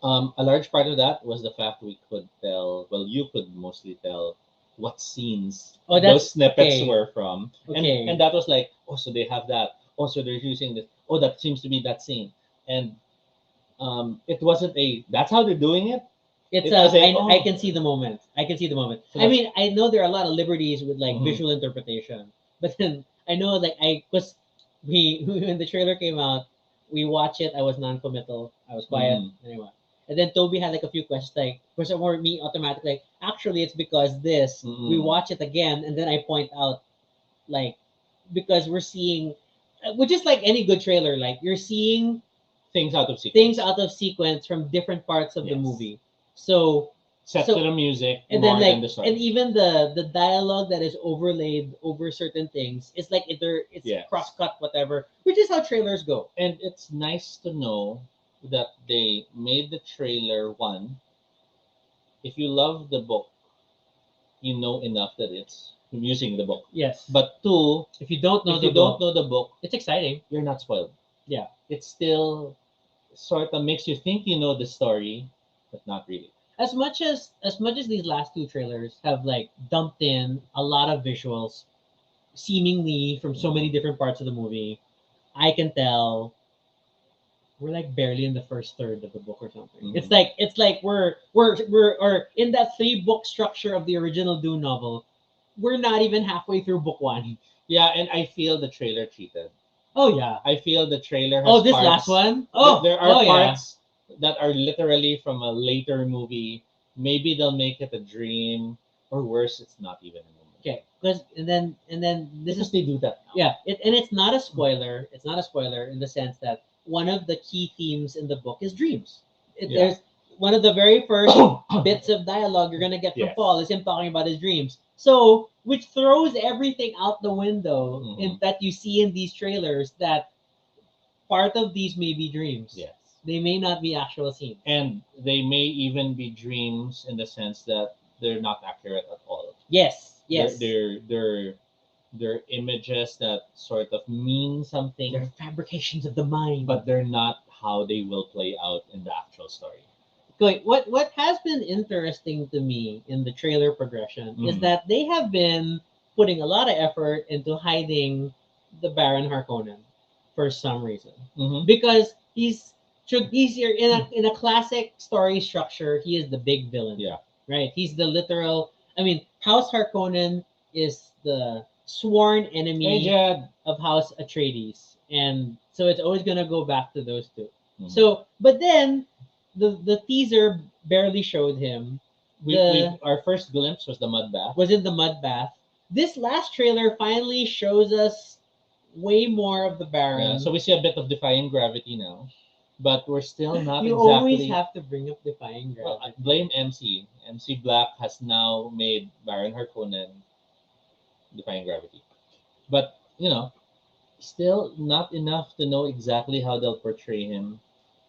A large part of that was the fact we could tell, well, you could mostly tell what scenes Oh, that's those snippets okay. were from. Okay. And that was like, oh, so they have that. Oh, so they're using this. Oh, that seems to be that scene. And it wasn't that's how they're doing it. It's It was I can see the moment. I can see the moment. So I mean, I know there are a lot of liberties with like Mhm. visual interpretation, but then I know like I was we when the trailer came out, we watched it. I was non-committal. I was quiet. Mhm. Anyway, and then Toby had like a few questions. Like for some more me automatically like actually it's because this. We Mhm. watch it again, and then I point out like because we're seeing, which is like any good trailer. Like you're seeing Things out of sequence. things out of sequence from different parts of the Yes. movie. So Set so- to the music and more then like than the story. and even the dialogue that is overlaid over certain things, it's like either it's Yes. cross cut whatever, which is how trailers go. And it's nice to know that they made the trailer one. If you love the book, you know enough that it's using the book. Yes, But two, if you don't know if the you book, don't know the book, it's exciting. you're not spoiled. Yeah. It still sort of makes you think you know the story, but not really. As much as these last 2 trailers have like dumped in a lot of visuals, seemingly from so many different parts of the movie, I can tell we're like barely in the first third of the book or something. Mhm. It's like we're or in that 3 book structure of the original Dune novel, we're not even halfway through book 1. Yeah, and I feel the trailer cheated. Oh yeah. I feel the trailer has Oh, this parts, last one. Oh, there are oh yeah. parts that are literally from a later movie. Maybe they'll make it a dream, or worse, it's not even a movie. Okay, because and then this Because is they do that now. yeah. And it's not a spoiler. It's not a spoiler in the sense that one of the key themes in the book is dreams. Yeah. There's one of the very first bits of dialogue you're gonna get from Yes. Paul is him talking about his dreams. So, which throws everything out the window in Mhm. that you see in these trailers that part of these may be dreams. Yes. They may not be actual scenes. And they may even be dreams in the sense that they're not accurate at all. Yes, yes. They're images that sort of mean something, They're fabrications of the mind. but they're not how they will play out in the actual story. Wait, what has been interesting to me in the trailer progression is Mhm. that they have been putting a lot of effort into hiding the Baron Harkonnen for some reason. Mm-hmm. Because he's here in a classic story structure, he is the big villain. Yeah. Right? He's the literal House Harkonnen is the sworn enemy Hey, Jed. of House Atreides. And so it's always gonna go back to those 2. Mhm. So, but then the teaser barely showed him. Our first glimpse was the mud bath. Was in the mud bath. This last trailer finally shows us way more of the Baron. Yeah, so we see a bit of defying gravity now, but we're still not you exactly. always have to bring up defying Well, gravity. I blame MC. MC Black has now made Baron Harkonnen defying gravity, but still not enough to know exactly how they'll portray him.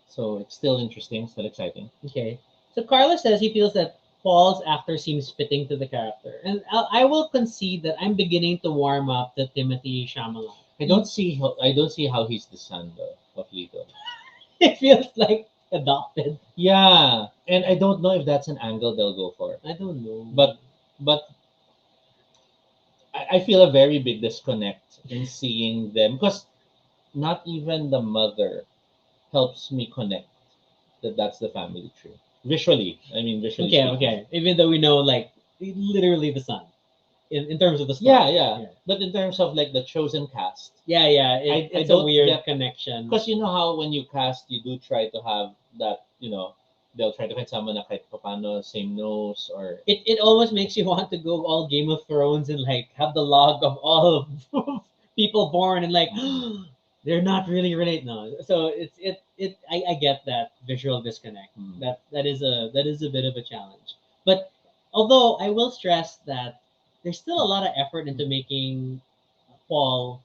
So it's still interesting, still exciting. Okay. So Carlos says he feels that Paul's actor seems fitting to the character, and I will concede that I'm beginning to warm up to Timothy Chalamet. I don't see how he's the son though of Leto. It feels like adopted. Yeah, and I don't know if that's an angle they'll go for. I don't know. But I feel a very big disconnect in seeing them because not even the mother helps me connect that that's the family tree. Visually, I mean visually. Okay, speaking. okay. Even though we know like literally the son. in terms of the story. Yeah. But in terms of like the chosen cast, Yeah, yeah. I It's a don't weird get, connection. because you know how when you cast, you do try to have that, they'll try to find someone na kahit paano same nose or It almost makes you want to go all Game of Thrones and like have the log of all of people born and like they're not really related. No, so I get that visual disconnect. Mm. That is a bit of a challenge. But although I will stress that there's still a lot of effort into making Paul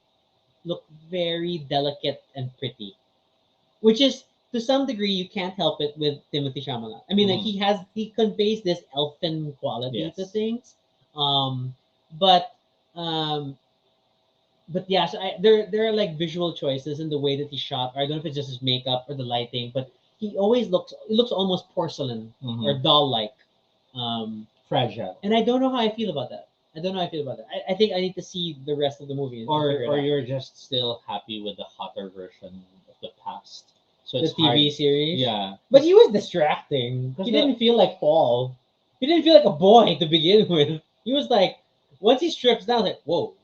look very delicate and pretty, which is to some degree you can't help it with Timothy Chalamet. I mean, like Mhm. he conveys this elfin quality to Yes. things, um, but um, but yeah, so there are like visual choices in the way that he shot. I don't know if it's just his makeup or the lighting, but he looks almost porcelain or Mhm. doll like, um, Fragile. and I don't know how I feel about that. I don't know how I feel about that. I think I need to see the rest of the movie and Or figure it or out. you're just still happy with the hotter version of the past. So The it's TV hard. series. Yeah. But he was distracting. Because He didn't feel like Paul. He didn't feel like a boy to begin with. He was like, once he strips down, like, whoa,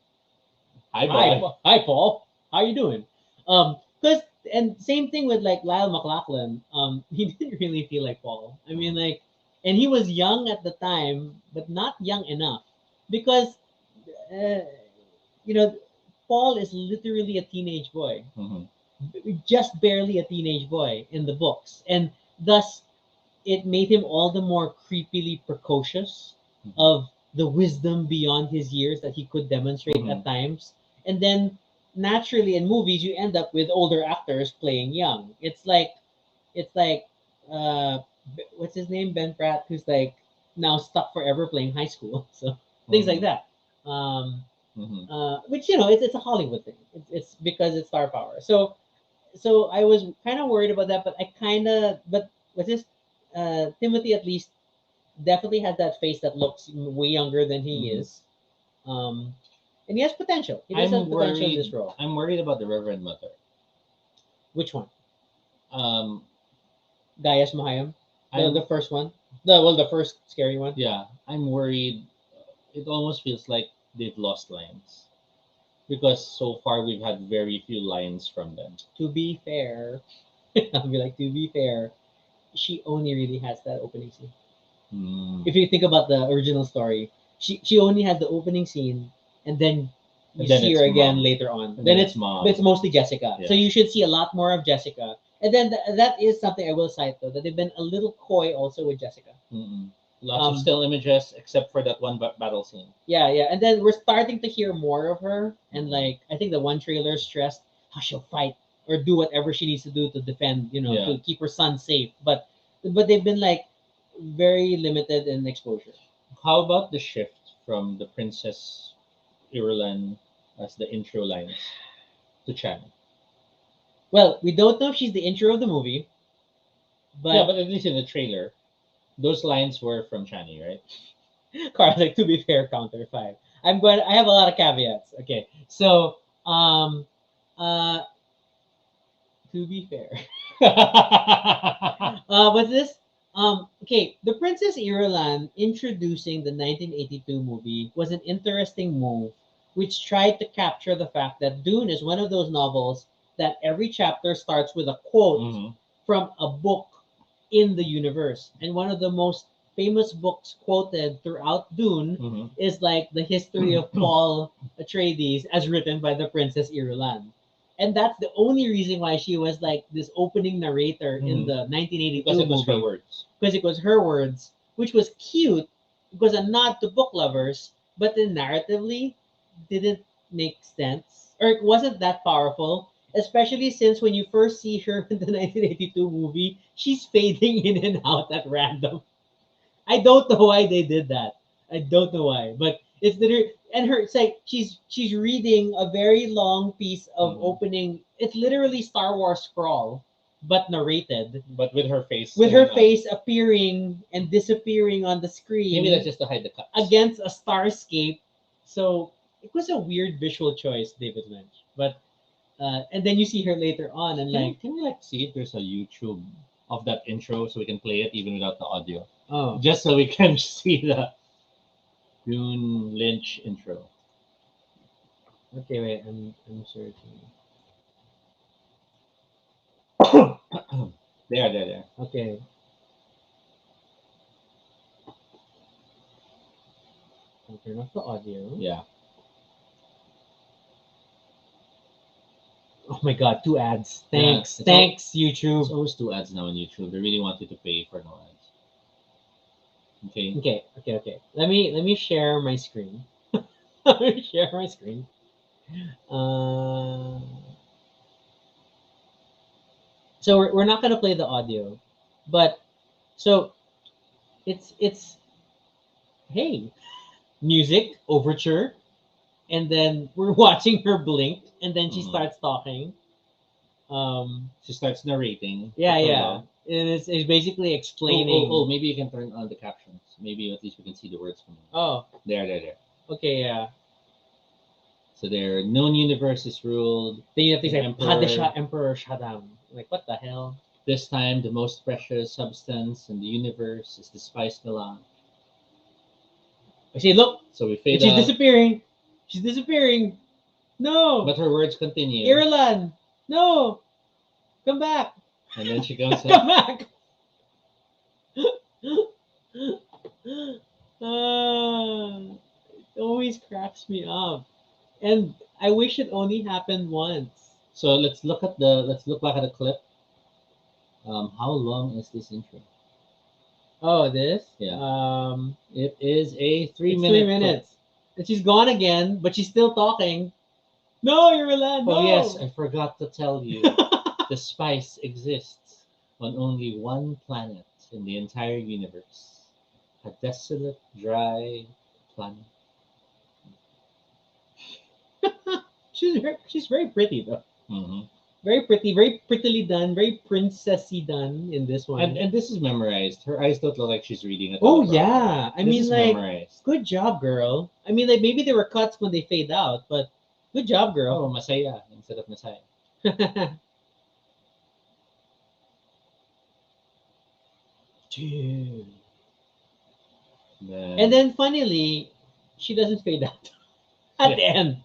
Hi hi, boy. Hi, Paul, how you doing? Because and same thing with like Lyle McLaughlin. He didn't really feel like Paul. I mean, like, and he was young at the time, but not young enough because, uh, you know, Paul is literally a teenage boy, Mhm. just barely a teenage boy in the books, and thus it made him all the more creepily precocious of the wisdom beyond his years that he could demonstrate Mhm. at times. And then naturally in movies you end up with older actors playing young. It's like what's his name? Ben Pratt, who's like now stuck forever playing high school. So things like Mhm. that. Um, Mhm. which it's a Hollywood thing. It's because it's star power. So I was kind of worried about that, but but what's this? Timothy at least definitely has that face that looks way younger than he Mhm. is, and he has potential. He does have I'm potential in worried. this role. I'm worried about the Reverend Mother. Which one? Um, Gaius Mahayam, the I'm first one, the first scary one. yeah. I'm worried. It almost feels like they've lost lines because so far we've had very few lines from them. To be fair, I'll be like, to be fair, she only really has that opening scene. Mm. If you think about the original story, she only has the opening scene, and then you And then see her it's again mom. later on. And Then then it's it's mom. it's mostly Jessica. So Yeah. you should see a lot more of Jessica. And then that is something I will cite though that they've been a little coy also with Jessica. Mm-mm. Lots of Um, still images except for that one battle scene. yeah, yeah, and then we're starting to hear more of her, and Mhm. like I think the one trailer stressed how she'll fight or do whatever she needs to do to defend, Yeah. to keep her son safe. But they've been like very limited in exposure. How about the shift from the Princess Irulan as the intro lines to Chan? Well, we don't know if she's the intro of the movie, Yeah, but but at least in the trailer, those lines were from Chani, right? Carl's like, to be fair, counter five. I have a lot of caveats. Okay, so uh, to be fair, what's this? Okay, the Princess Irulan introducing the 1982 movie was an interesting move, which tried to capture the fact that Dune is one of those novels that every chapter starts with a quote Hmm. from a book in the universe. And one of the most famous books quoted throughout Dune Hmm. is like the history of Paul Atreides as written by the Princess Irulan. And that's the only reason why she was like this opening narrator in Hmm. the Because 1982 it was her movie words. because it was her words, which was cute. It was a nod to book lovers, but then narratively didn't make sense or it wasn't that powerful. Especially since when you first see her in the 1982 movie, she's fading in and out at random. I don't know why they did that. I don't know why, but it's literally and her. It's like she's reading a very long piece of Hmm. opening. It's literally Star Wars scroll, but narrated But with her face with her hanging out. face appearing and disappearing on the Maybe that's screen just to hide the cuts. against a starscape. So it was a weird visual choice, David Lynch. But and then you see her later on, and like, Can we like see if there's a YouTube of that intro so we can play it even without the audio? oh, Just so we can see the Dune Lynch intro. Okay, wait. I'm searching. There. Okay. I'll turn off the audio. Yeah. Oh my god, 2 ads. Yeah, Thanks. it's all- Thanks, There's YouTube. always 2 ads now on YouTube. They really want you to pay for no ads. Okay. Okay. Let me share my screen. Let me share my screen. Uh, so we're not gonna play the audio, but so it's hey, music overture, and then we're watching her blink, and then she Mhm. starts talking. She starts narrating. Yeah, the yeah. prologue. And it's basically Oh, explaining. maybe you can turn on the captions. Maybe at least we can see the words from Oh, there. okay, yeah. So their known universe is ruled. Then you have things The like Emperor. Padishah Emperor Shaddam. Like what the hell? This time, the most precious substance in the universe is the spice melange. I say, look, So we and fade she's out, disappearing. She's disappearing. No, but her words continue. Ireland. No, come back. And then she comes Come up. back. It always cracks me up, and I wish it only happened once. So let's look back at the clip. How long is this intro? Oh, this. Yeah. It is a 3 minute. 3 minutes, and she's gone again, but she's still talking. No, Ireland. Oh No. yes, I forgot to tell you. The spice exists on only one planet in the entire universe. A desolate, dry planet. She's very pretty though. Mm-hmm. Very pretty, very prettily done, very princessy done in this one. And this is memorized. Her eyes don't look like she's reading it. Oh out yeah, properly. I This mean is like memorized. good job, girl. I mean like maybe there were cuts when they fade out, but good job, Oh, girl. Masaya instead of Masaya. Dude. Then, And then funnily, she doesn't fade out at the end.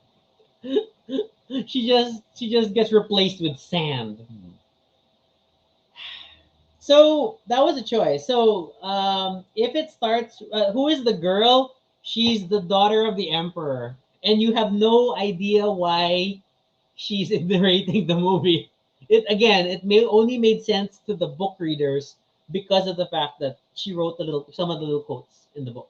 She just gets replaced with sand. Mhm. So that was a choice. So if it starts, who is the girl? She's the daughter of the emperor, and you have no idea why she's narrating the movie. It again, it may only made sense to the book readers because of the fact that she wrote some of the little quotes in the book.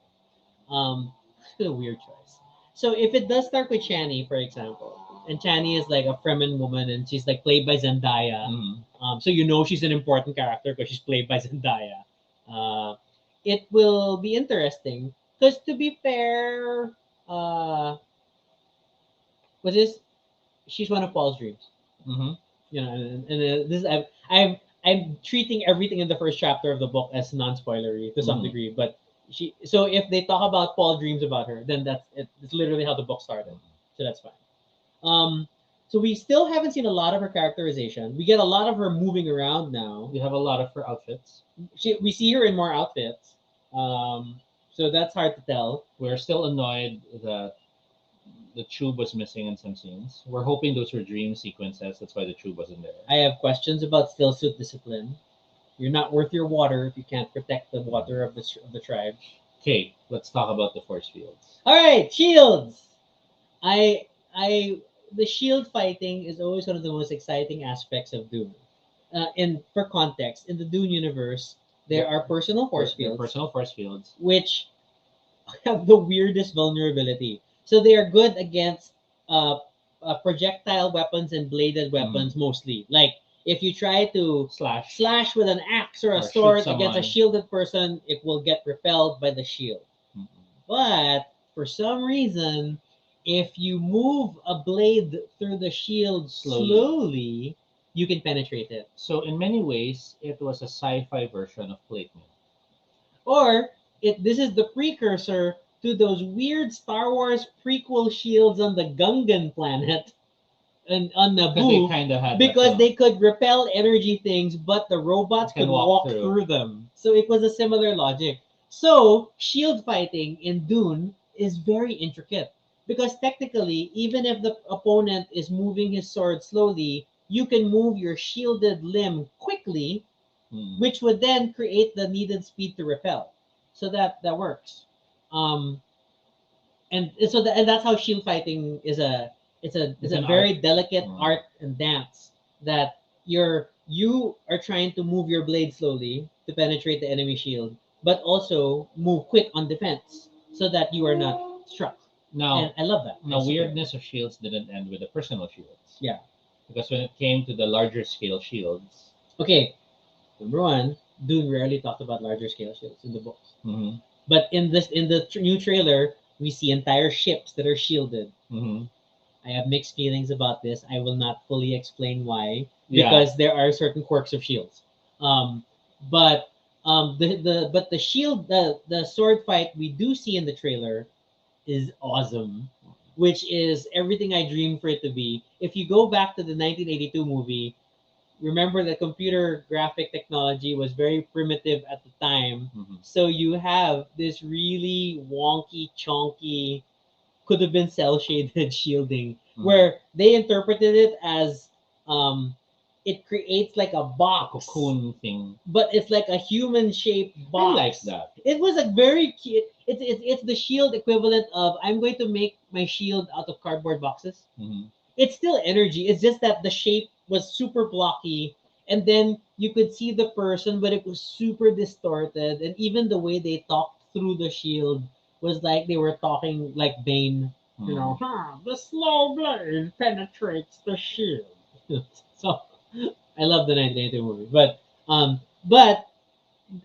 It's a weird choice. So if it does start with Chani, for example, and Chani is like a Fremen woman, and she's like played by Zendaya, Mhm. so you know she's an important character because she's played by Zendaya. It will be interesting because to be fair, was this she's one of Paul's dreams, Mhm. and this I'm treating everything in the first chapter of the book as non-spoilery to some Mhm. degree, but so if they talk about Paul dreams about her, then that's it. It's literally how the book started, so that's fine. So we still haven't seen a lot of her characterization. We get a lot of her moving around now. We have a lot of her outfits. We see her in more outfits, so that's hard to tell. We're still annoyed that the tube was missing in some scenes. We're hoping those were dream sequences. That's why the tube wasn't there. I have questions about stillsuit discipline. You're not worth your water if you can't protect the water of the tribe. Okay, let's talk about the force fields. All right, shields. I the shield fighting is always one of the most exciting aspects of Dune. And for context, in the Dune universe, there are personal force They're fields, personal force fields. which have the weirdest vulnerability. So they are good against projectile weapons and bladed weapons mostly. Like if you try to slash with an axe or a Or shoot sword against a someone. shielded person, it will get repelled by the shield. Mhm. But for some reason, if you move a blade through the shield slowly, you can penetrate it. So in many ways, it was a sci-fi version of plate mail. Or this is the precursor to those weird Star Wars prequel shields on the Gungan planet and on Because they Naboo kind of had because they could repel energy things, but the robots Can could walk walk through. through them. So it was a similar logic. So shield fighting in Dune is very intricate because technically, even if the opponent is moving his sword slowly, you can move your shielded limb quickly, Mm. which would then create the needed speed to repel. So that works. Um, and that's how shield fighting is a It's a an very art. delicate Mm. art and dance that you are trying to move your blade slowly to penetrate the enemy shield, but also move quick on defense so that you are not struck. And Now, I love that. the It's super. weirdness of shields didn't end with the personal shields. Yeah. Because when it came to the larger scale shields, Okay. Number one, Dune rarely talked about larger scale shields in the books, mm-hmm, but in the new trailer, we see entire ships that are shielded. mm-hmm, I have mixed feelings about this. I will not fully explain why, yeah, because there are certain quirks of shields. Um, but the shield the sword fight we do see in the trailer is awesome, which is everything I dreamed for it to be. If you go back to the 1982 movie, remember the computer graphic technology was very primitive at the time, mm-hmm, so you have this really wonky, chonky could have been cell shaded shielding mm-hmm. where they interpreted it as it creates like a box Cocoon thing. but it's like a human shaped I box. like that. It was a very cute it's the shield equivalent of I'm going to make my shield out of cardboard boxes. Mm-hmm. It's still energy, it's just that the shape was super blocky, and then you could see the person but it was super distorted, and even the way they talked through the shield was like they were talking like Bane, you know, the slow blade penetrates the shield. So I love the 1982 movie, but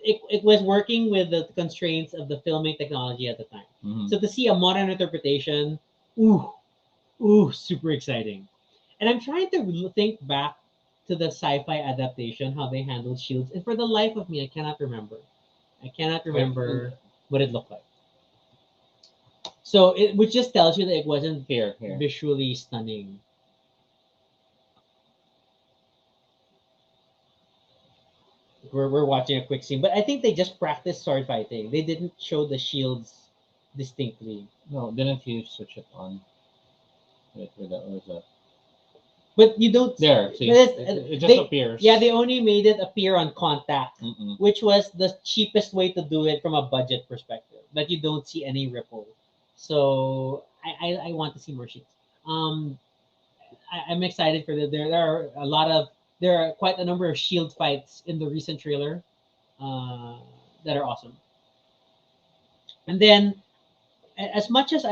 it was working with the constraints of the filming technology at the time. Mm-hmm. So to see a modern interpretation, ooh, ooh, super exciting. And I'm trying to think back to the sci-fi adaptation, how they handled shields, and for the life of me, I cannot remember. I cannot remember what it looked like. So it which just tells you that it wasn't Here. visually stunning. We're watching a quick scene, but I think they just practiced sword fighting. They didn't show the shields distinctly. No, didn't you switch it on? Wait, where's that? But you don't. There, see, But it just they, appears. yeah, they only made it appear on contact, Mm-mm. which was the cheapest way to do it from a budget perspective. But you don't see any ripple. So I want to see more shields. Um, I'm excited for the there. There are a lot of there are quite a number of shield fights in the recent trailer, uh, that are awesome. And then as much as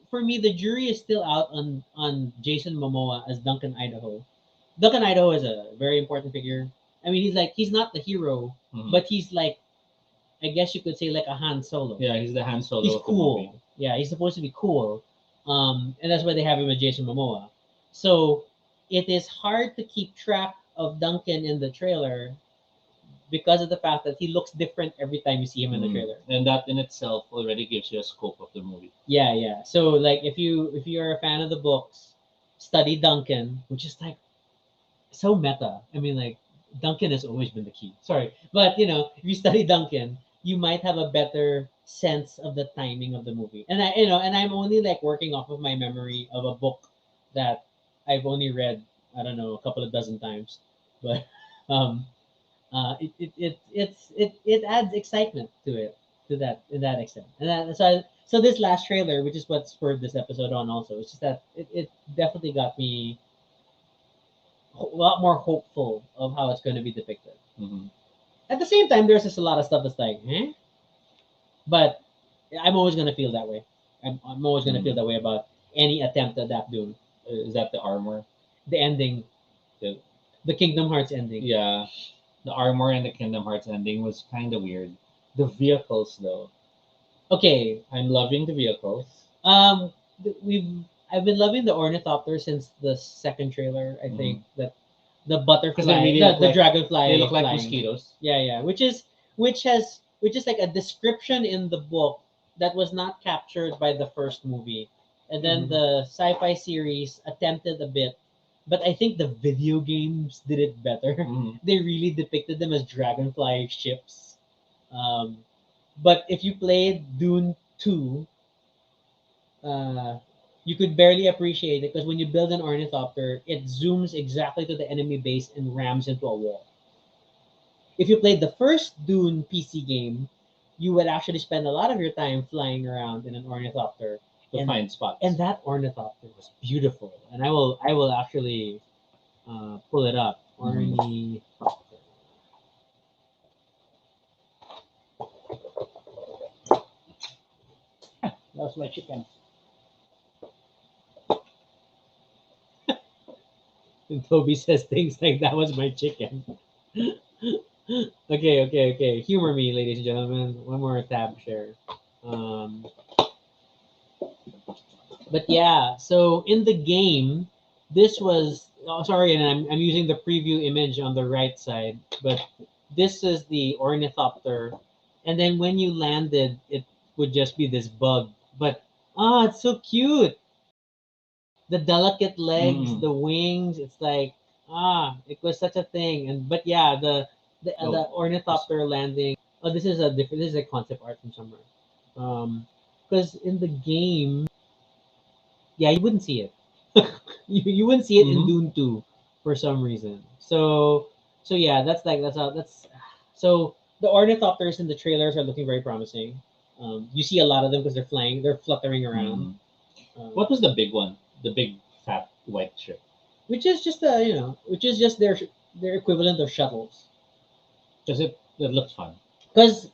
for me, the jury is still out on Jason Momoa as Duncan Idaho. Duncan Idaho is a very important figure. I mean, he's not the hero, Mhm. but he's like, I guess you could say like a Han Solo. Yeah, he's the Han Solo He's of the movie. cool. Yeah, he's supposed to be cool. And that's why they have him with Jason Momoa. So it is hard to keep track of Duncan in the trailer because of the fact that he looks different every time you see him in the Mhm. trailer. And that in itself already gives you a scope of the movie. Yeah, yeah. So like if you're a fan of the books, study Duncan, which is like so meta. I mean, like Duncan has always been the key. Sorry, but if you study Duncan, you might have a better sense of the timing of the movie. And I'm only like working off of my memory of a book that I've only read, I don't know, a couple of dozen times, but um, it adds excitement to it to that in that extent. And so this last trailer, which is what spurred this episode on, also, it's just that it definitely got me a lot more hopeful of how it's going to be depicted. Mm-hmm. At the same time, there's just a lot of stuff that's like, eh? But I'm always going to feel that way. I'm always going to feel Mm-hmm. that way about any attempt at that Dune. Is that the armor? The ending, The, the Kingdom Hearts ending. yeah, the armor and the Kingdom Hearts ending was kind of weird. The vehicles, though, Okay. I'm loving the vehicles. Um, we've I've been loving the ornithopter since the second trailer. I think Mm-hmm. that the butterfly, Because they really the, look the like dragonfly, they look like flying. mosquitoes. Yeah, yeah. Which is like a description in the book that was not captured by the first movie, and then Mhm. the sci-fi series attempted a bit, but I think the video games did it better. Mhm. They really depicted them as dragonfly ships. Um, but if you played Dune 2, uh, you could barely appreciate it because when you build an ornithopter, it zooms exactly to the enemy base and rams into a wall. If you played the first Dune PC game, you would actually spend a lot of your time flying around in an ornithopter, To and find spots. and that ornithopter was beautiful. And I will actually pull it up. Ornithopter. That was my chicken. And Toby says things like that was my chicken. Okay. Humor me, ladies and gentlemen. One more tab share. Um, but yeah, so in the game, this was sorry, and I'm using the preview image on the right side, but this is the ornithopter, and then when you landed, it would just be this bug. But it's so cute. The delicate legs, Mm. the wings. It's like it was such a thing. And but yeah, the ornithopter landing. Oh, this is a different. This is a concept art from somewhere. Because in the game, yeah, you wouldn't see it. You wouldn't see it in Mhm. Dune 2 for some reason. So yeah, that's so the ornithopters in the trailers are looking very promising. You see a lot of them because they're flying, they're fluttering around. Mhm. Um, What was the big one? The big fat white ship. which is just which is just their equivalent of shuttles. Does it looks fun? Because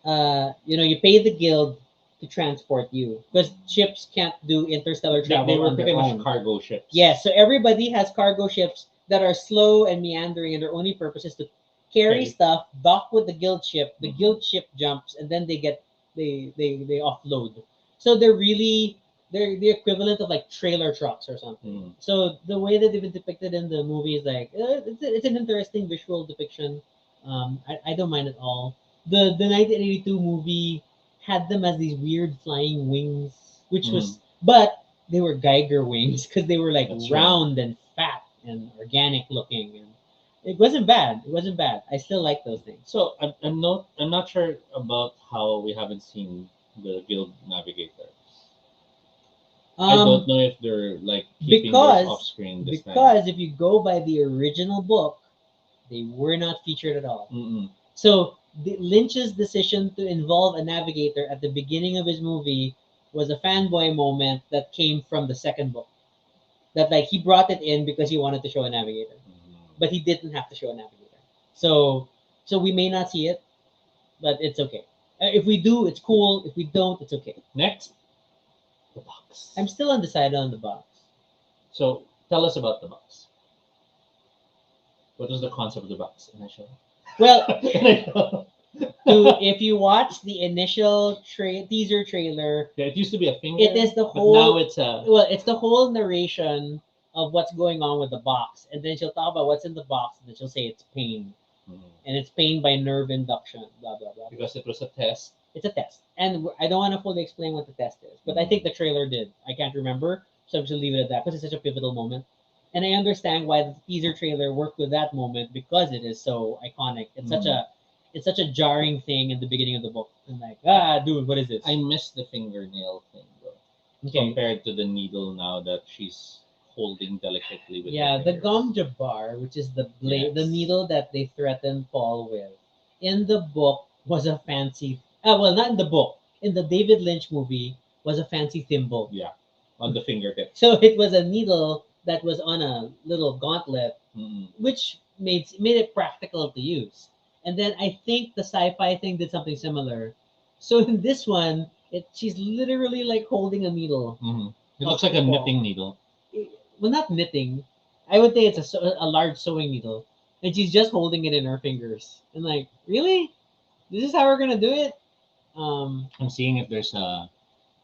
you pay the guild to transport you because ships can't do interstellar They travel were on their pretty much own. cargo ships. Yes, so everybody has cargo ships that are slow and meandering, and their only purpose is to carry Carry. stuff, dock with the guild ship. The Mhm. guild ship jumps, and then they offload. So they're the equivalent of like trailer trucks or something. Mhm. So the way that they've been depicted in the movie is like it's an interesting visual depiction. I don't mind at all. The 1982 movie had them as these weird flying wings, which was but they were Geiger wings because they were like That's round and fat and organic looking, and it wasn't bad. It wasn't bad. I still like those things. So I'm not sure about how we haven't seen the guild navigators. I don't know if they're like keeping those off Because screen this time. because if you go by the original book, they were not featured at all. Mm-mm. So Lynch's decision to involve a navigator at the beginning of his movie was a fanboy moment that came from the second book. That like he brought it in because he wanted to show a navigator, but he didn't have to show a navigator. So we may not see it, but it's okay. If we do, it's cool. If we don't, it's okay. Next, the box. I'm still undecided on the box. So tell us about the box. What was the concept of the box initially? Well, yeah, if you watch the initial teaser trailer, it used to be a finger. it is the but whole. now it's a. Well, it's the whole narration of what's going on with the box, and then she'll talk about what's in the box, and then she'll say it's pain, and it's pain by nerve induction, blah blah blah. Because it was a test. It's a test, and I don't want to fully explain what the test is, but I think the trailer did. I can't remember, so I'm just gonna leave it at that because it's such a pivotal moment, and I understand why the teaser trailer worked with that moment because it is so iconic. It's such a jarring thing in the beginning of the book, and like dude, what is this? I miss the fingernail thing though, Okay. compared to the needle now that she's holding delicately with. Yeah, her the fingers. gum jabbar, which is the blade, the Yes. needle that they threatened Paul with, in the book was a fancy. Well, not in the book. In the David Lynch movie, was a fancy thimble. Yeah, on the fingertip. So it was a needle that was on a little gauntlet, Mm-mm. which made it practical to use. And then I think the sci-fi thing did something similar. So in this one, she's literally like holding a needle. Mm-hmm. It looks like a knitting needle. Well, not knitting. I would say it's a large sewing needle, and she's just holding it in her fingers. And like, really, this is how we're gonna do it? I'm seeing if there's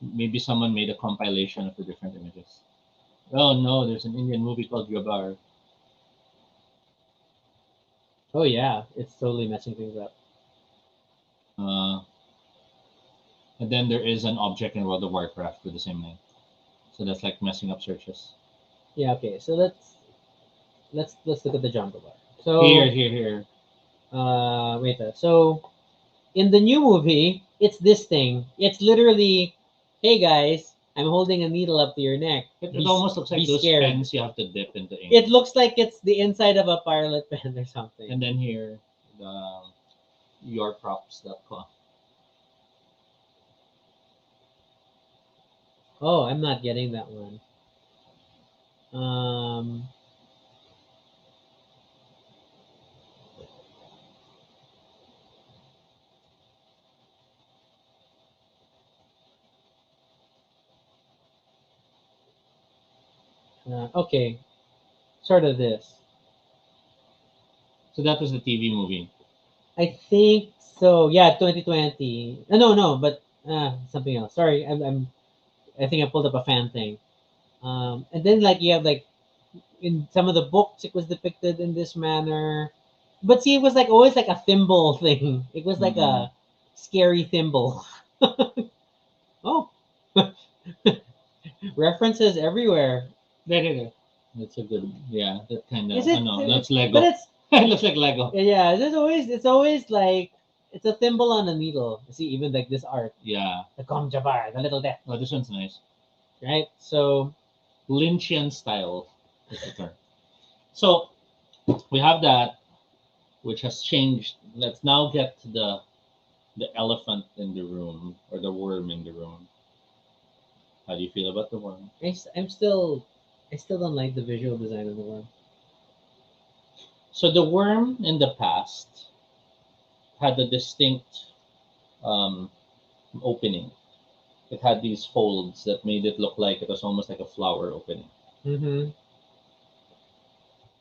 maybe someone made a compilation of the different images. Oh no, there's an Indian movie called Gabar. Oh yeah, it's totally messing things up. Uh, and then there is an object in World of Warcraft with the same name. So that's like messing up searches. Yeah. Okay. So let's look at the jumper bar. So Here. wait. So in the new movie, it's this thing. It's literally hey guys, I'm holding a needle up to your neck. It almost looks like be those scared. pens you have to dip into ink. It looks like it's the inside of a Pilot pen or something. And then here, the yourprops.com. Oh, I'm not getting that one. Okay, sort of this. So that was the TV movie. I think so. Yeah, 2020. No, but something else. Sorry, I think I pulled up a fan thing. And then like you have like in some of the books, it was depicted in this manner. But see, it was like always like a thimble thing. It was like a scary thimble. Oh, references everywhere. There. That's a good, yeah, that kind of, Is it? no, that's Lego. But it's It looks like Lego. yeah. It's always like it's a thimble on a needle. See, even like this art, Yeah. the Kom Jabbar, the little death, Oh, this one's nice. right? So Lynchian style is the term. So we have that, which has changed. Let's now get to the elephant in the room, or the worm in the room. How do you feel about the worm? I'm I still don't like the visual design of the worm. So the worm in the past had a distinct um, opening. It had these folds that made it look like it was almost like a flower opening. Mm-hmm.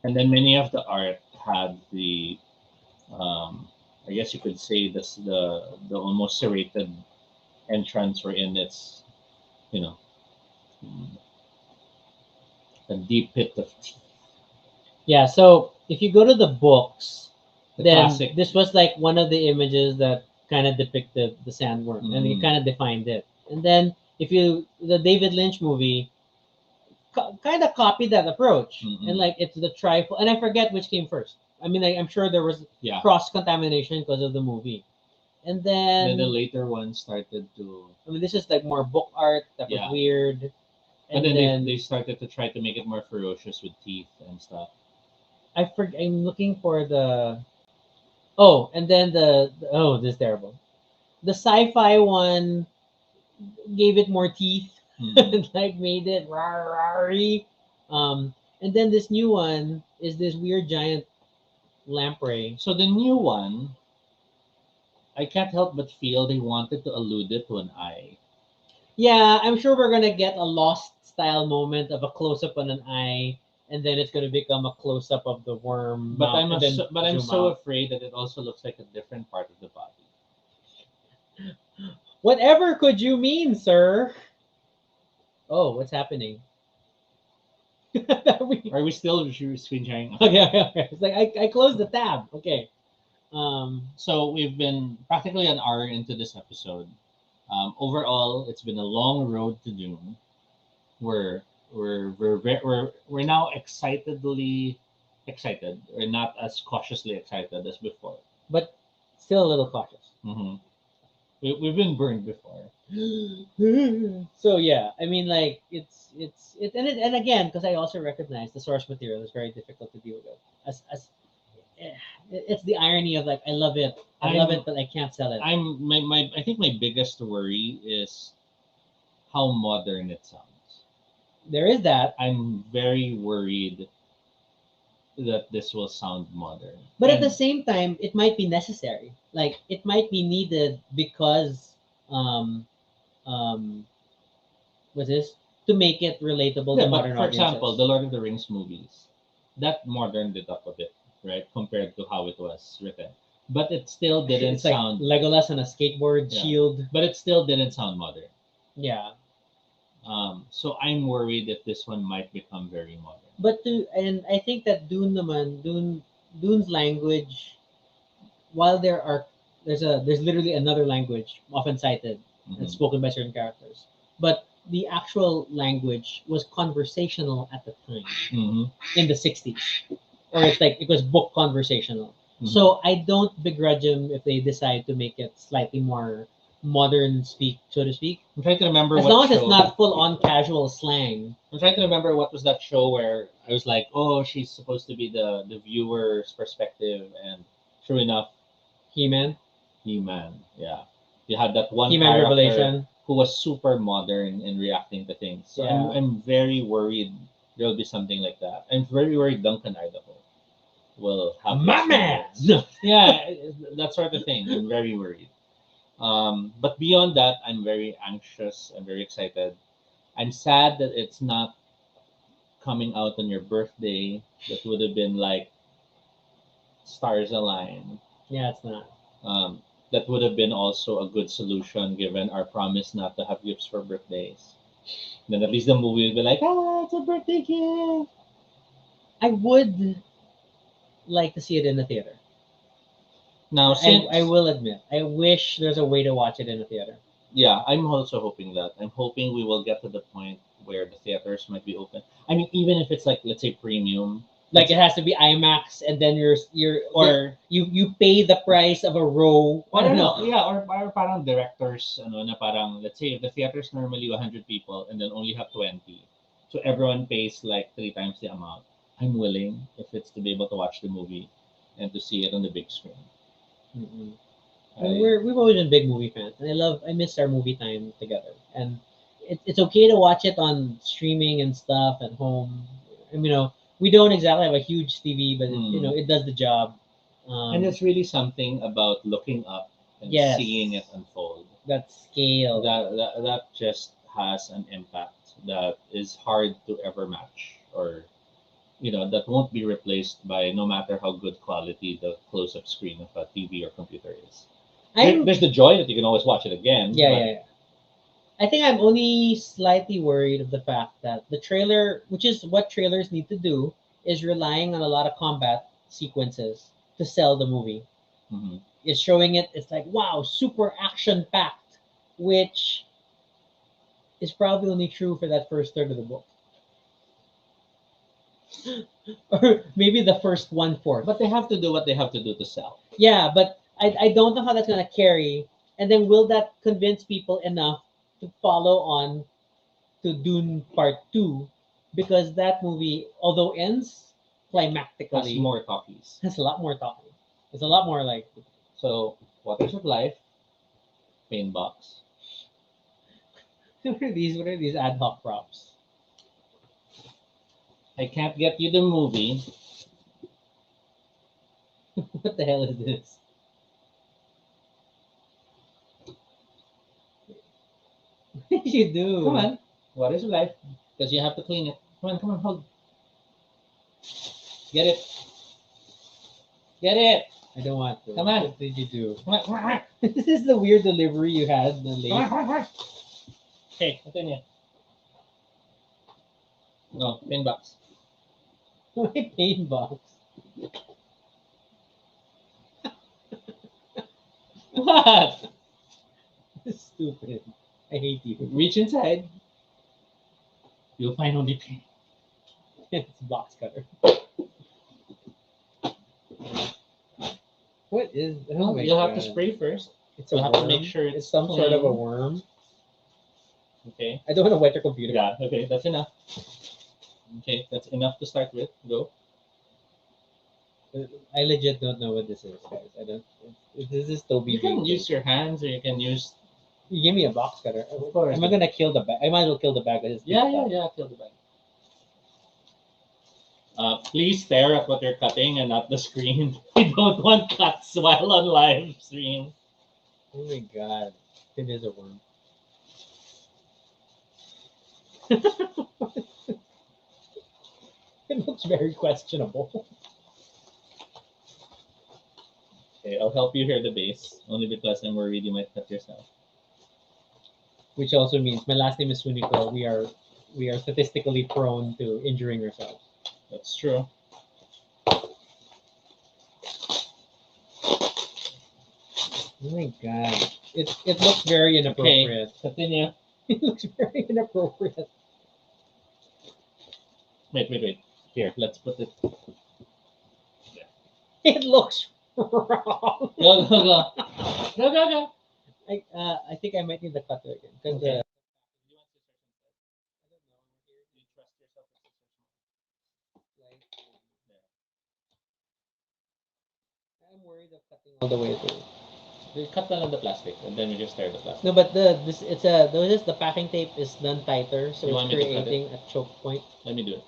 And then many of the art had the, um, I guess you could say this, the almost serrated entrance wherein it's, you know, a deep pit of teeth. Yeah. So if you go to the books, The then classic. this was like one of the images that kind of depicted the sandworm, and you Mhm. kind of defined it. And then if you the David Lynch movie kind of copied that approach, Mhm. and like it's the trifle, and I forget which came first. I mean, I'm sure there was Yeah. cross contamination because of the movie, and Then then the later one started to, I mean, this is like more book art that was yeah. weird, But and then then they started to try to make it more ferocious with teeth and stuff. I'm looking for the oh, and then oh, this is terrible. The sci-fi one gave it more teeth, Mhm. like made it rah. And then this new one is this weird giant lamprey. So the new one, I can't help but feel they wanted to allude it to an eye. Yeah, I'm sure we're gonna get a Lost style moment of a close up on an eye, and then it's gonna become a close up of the worm But mouth, and then I'm zoom so out. afraid that it also looks like a different part of the body. Whatever could you mean, sir? Oh, what's happening? Are we still screen sharing? Okay. It's like I closed the tab. Okay. So we've been practically an hour into this episode. Overall, it's been a long road to Dune. We're now excitedly excited. We're not as cautiously excited as before. but still a little cautious. Hmm. We've been burned before. So yeah, I mean, like and again, because I also recognize the source material is very difficult to deal with. Eh, it's the irony of like I love I'm it, but I can't sell it. my I think my biggest worry is how modern it sounds. There is that, I'm very worried that this will sound modern. but at the And same time, it might be necessary. Like it might be needed because um um what's this to make it relatable to yeah, but modern for example, the audiences. Lord of the Rings movies, that moderned it up a bit, right, compared to how it was written. But it still didn't It's like sound, Legolas on a skateboard yeah. shield. But it still didn't sound modern. Yeah, So I'm worried that this one might become very modern. but and I think that Dune's language, while there's literally another language often cited and Mhm. spoken by certain characters, but the actual language was conversational at the time Mhm. in the 60s, or it's like it was book conversational. Mhm. So I don't begrudge them if they decide to make it slightly more modern speak, so to speak. I'm trying to remember As what long as show. it's not full on casual slang. I'm trying to remember what was that show where I was like, oh, she's supposed to be the viewer's perspective, and sure enough, He-Man, He-Man. Yeah, you had that one He-Man character Revelation. who was super modern in reacting to things. So Yeah. I'm very worried there'll be something like that. I'm very worried Duncan Idaho will have My those man! moments. No. Yeah, that sort of thing. I'm very worried. But beyond that, I'm very anxious. I'm very excited. I'm sad that it's not coming out on your birthday. That would have been like stars align. Yeah, it's not. That would have been also a good solution given our promise not to have gifts for birthdays. Then at least the movie will be like, ah, it's a birthday gift. I would like to see it in the theater. Now, since I will admit, I wish there's a way to watch it in the theater. yeah, I'm also hoping that. I'm hoping we will get to the point where the theaters might be open. I mean, even if it's like, let's say, premium, Like it has to be IMAX, and then or you pay the price of a row. I don't know. yeah, or parang directors, ano, na parang, let's say, if the theater's normally 100 people and then only have 20, so everyone pays like 3 times the amount. I'm willing if it's to be able to watch the movie and to see it on the big screen. Mm-mm. I- We've always been big movie fans, and I miss our movie time together. And it's okay to watch it on streaming and stuff at home. And, we don't exactly have a huge TV, but Mm. it does the job. and it's really something about looking up and Yes. seeing it unfold. That scale. That just has an impact that is hard to ever match, or that won't be replaced by no matter how good quality the close-up screen of a TV or computer is. I'm There's the joy that you can always watch it again. yeah, but yeah, yeah. I think I'm only slightly worried of the fact that the trailer, which is what trailers need to do, is relying on a lot of combat sequences to sell the movie. Mhm. It's showing it. It's like, wow, super action packed, which is probably only true for that first third of the book, or maybe the first 1/4. But they have to do what they have to do to sell. Yeah, but I don't know how that's gonna carry. And then will that convince people enough to follow on to Dune Part 2? Because that movie, although ends Has climactically, more talkies. has a lot more talking. It's a lot more like So, Waters of Life, Pain Box. what are these ad hoc props? I can't get you the movie. What the hell is this? What did you do? Come on. Waters of Life. Because you have to clean it. Come on, hold. Get it. Get it. I don't want to. Come on. What did you do? Come on. This is the weird delivery you had. The late. Come on. Okay, ito niya. No, Pain Box. My pain box. What? Stupid. I hate you. Reach inside. You'll find only pain. It's a box cutter. What is? Oh my You'll have to God. spray first. It's a You'll have to worm. make sure It's it's some sort of a clean. worm. Okay. I don't want to wet your computer. Yeah, okay, that's enough. Okay, that's enough to start with. Go. I legit don't know what this is, guys. I don't. This is Toby. You can Baker. use your hands or you can use. You give me a box cutter. Of course. Am I gonna kill the bag? I might as well kill the bag. That is Yeah, picked yeah, up. yeah, kill the bag. Please stare at what you're cutting and not the screen. We don't want cuts while on live stream. Oh my God, it is a worm. It looks very questionable. Okay, I'll help you hear the base, only because I'm worried you might cut yourself. Which also means my last name is Suniko. We are statistically prone to injuring ourselves. That's true. Oh my God, it looks very inappropriate. Continue. It looks very inappropriate. Wait. Here, let's put it. It looks wrong. Go. Go. I think I might need the cutter again because Okay. You want scissors instead? I don't know. You trust yourself with scissors? Like, Yeah. I'm worried of cutting all the way through. You cut down on the plastic, and then you just tear the plastic. No, but the packing tape is done tighter, so You it's want me to cut it? creating a choke point. Let me do it.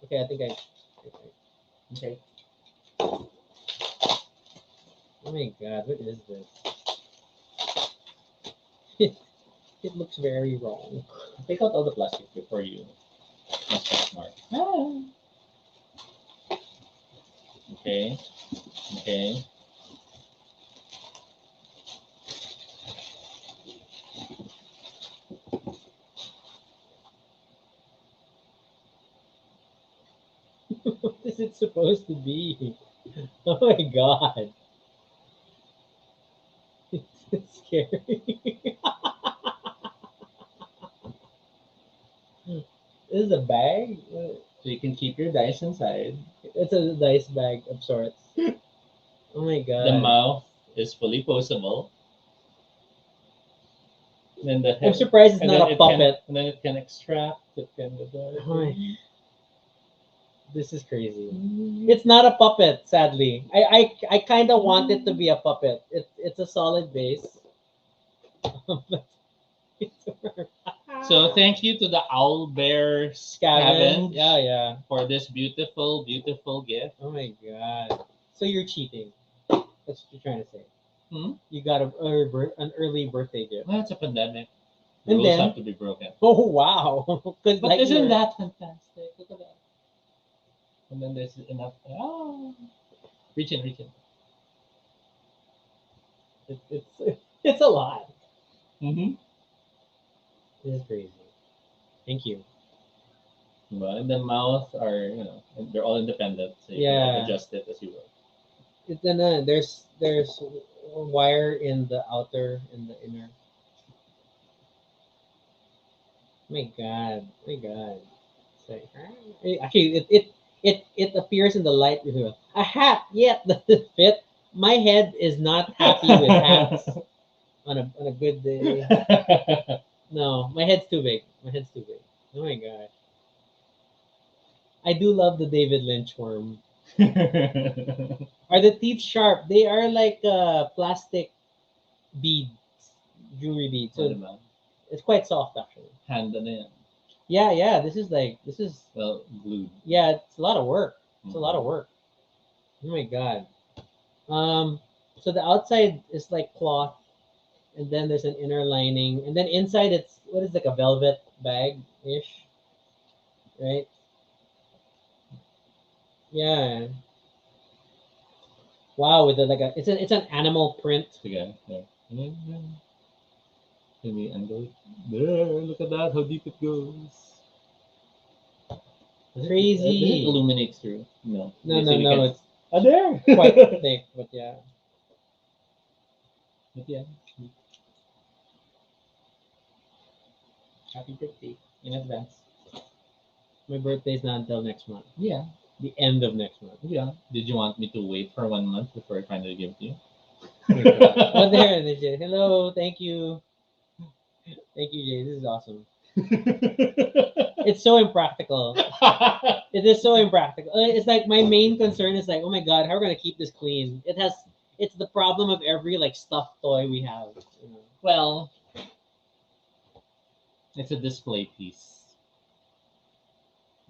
Okay, I think Okay. oh my god, what is this? It looks very wrong. Take out all the plastic before you mess that smart. Ah. Okay. Okay. What is it supposed to be? Oh my god. It's scary. This is a bag? So you can keep your dice inside. It's a dice bag of sorts. Oh my god. The mouth is fully posable. Then the I'm head, surprised it's and not then a it can, puppet. and then it can extract. It can. Oh my, this is crazy. It's not a puppet, sadly. I kind of want it to be a puppet. It's a solid base. But So thank you to the owl bear Scavenge. scavenge Yeah, yeah. for this beautiful, beautiful gift. Oh my god. So you're cheating. That's what you're trying to say. Hmm? You got an early birthday gift. Well, it's a pandemic. And Rules then, have to be broken. oh wow. Because But like isn't you're, that fantastic? Look at that. And then there's enough. Oh. Reach in, reach in. it's a lot. Mm-hmm. This is crazy. Thank you. Well, and the mouth are, and they're all independent, so you can Yeah. adjust it as you will. It's there's a wire in the outer and the inner. My God, my God. It's like, actually, it appears in the light. A hat, yet doesn't fit. My head is not happy with hats on a good day. No, my head's too big. My head's too big. Oh my gosh. I do love the David Lynch worm. Are the teeth sharp? They are like plastic beads, jewelry beads. What So about it's quite soft actually. hand and in? Yeah, yeah. This is Well, glued. yeah. It's a lot of work. It's a lot of Mhm. work. Oh my god. Um. So the outside is like cloth, and then there's an inner lining, and then inside it's what is like a velvet bag ish, right? Yeah. Wow. With it's an animal print. Again, yeah. Let me angle it. There, look at that, how deep it goes. Does it Crazy. illuminate through? No. No, Okay, no, so we no. can. It's Ah, there! quite thick, but yeah. But yeah, happy birthday in advance. My birthday's not until next month. Yeah. The end of next month. Yeah. Did you want me to wait for 1 month before I finally give it to you? Oh my god. Oh, there, there's Jay. Hello, thank you. Thank you, Jay. This is awesome. It's so impractical. It is so impractical. It's like my main concern is like, oh my god, how are we gonna keep this clean? It's the problem of every like stuffed toy we have. You know. Well, it's a display piece.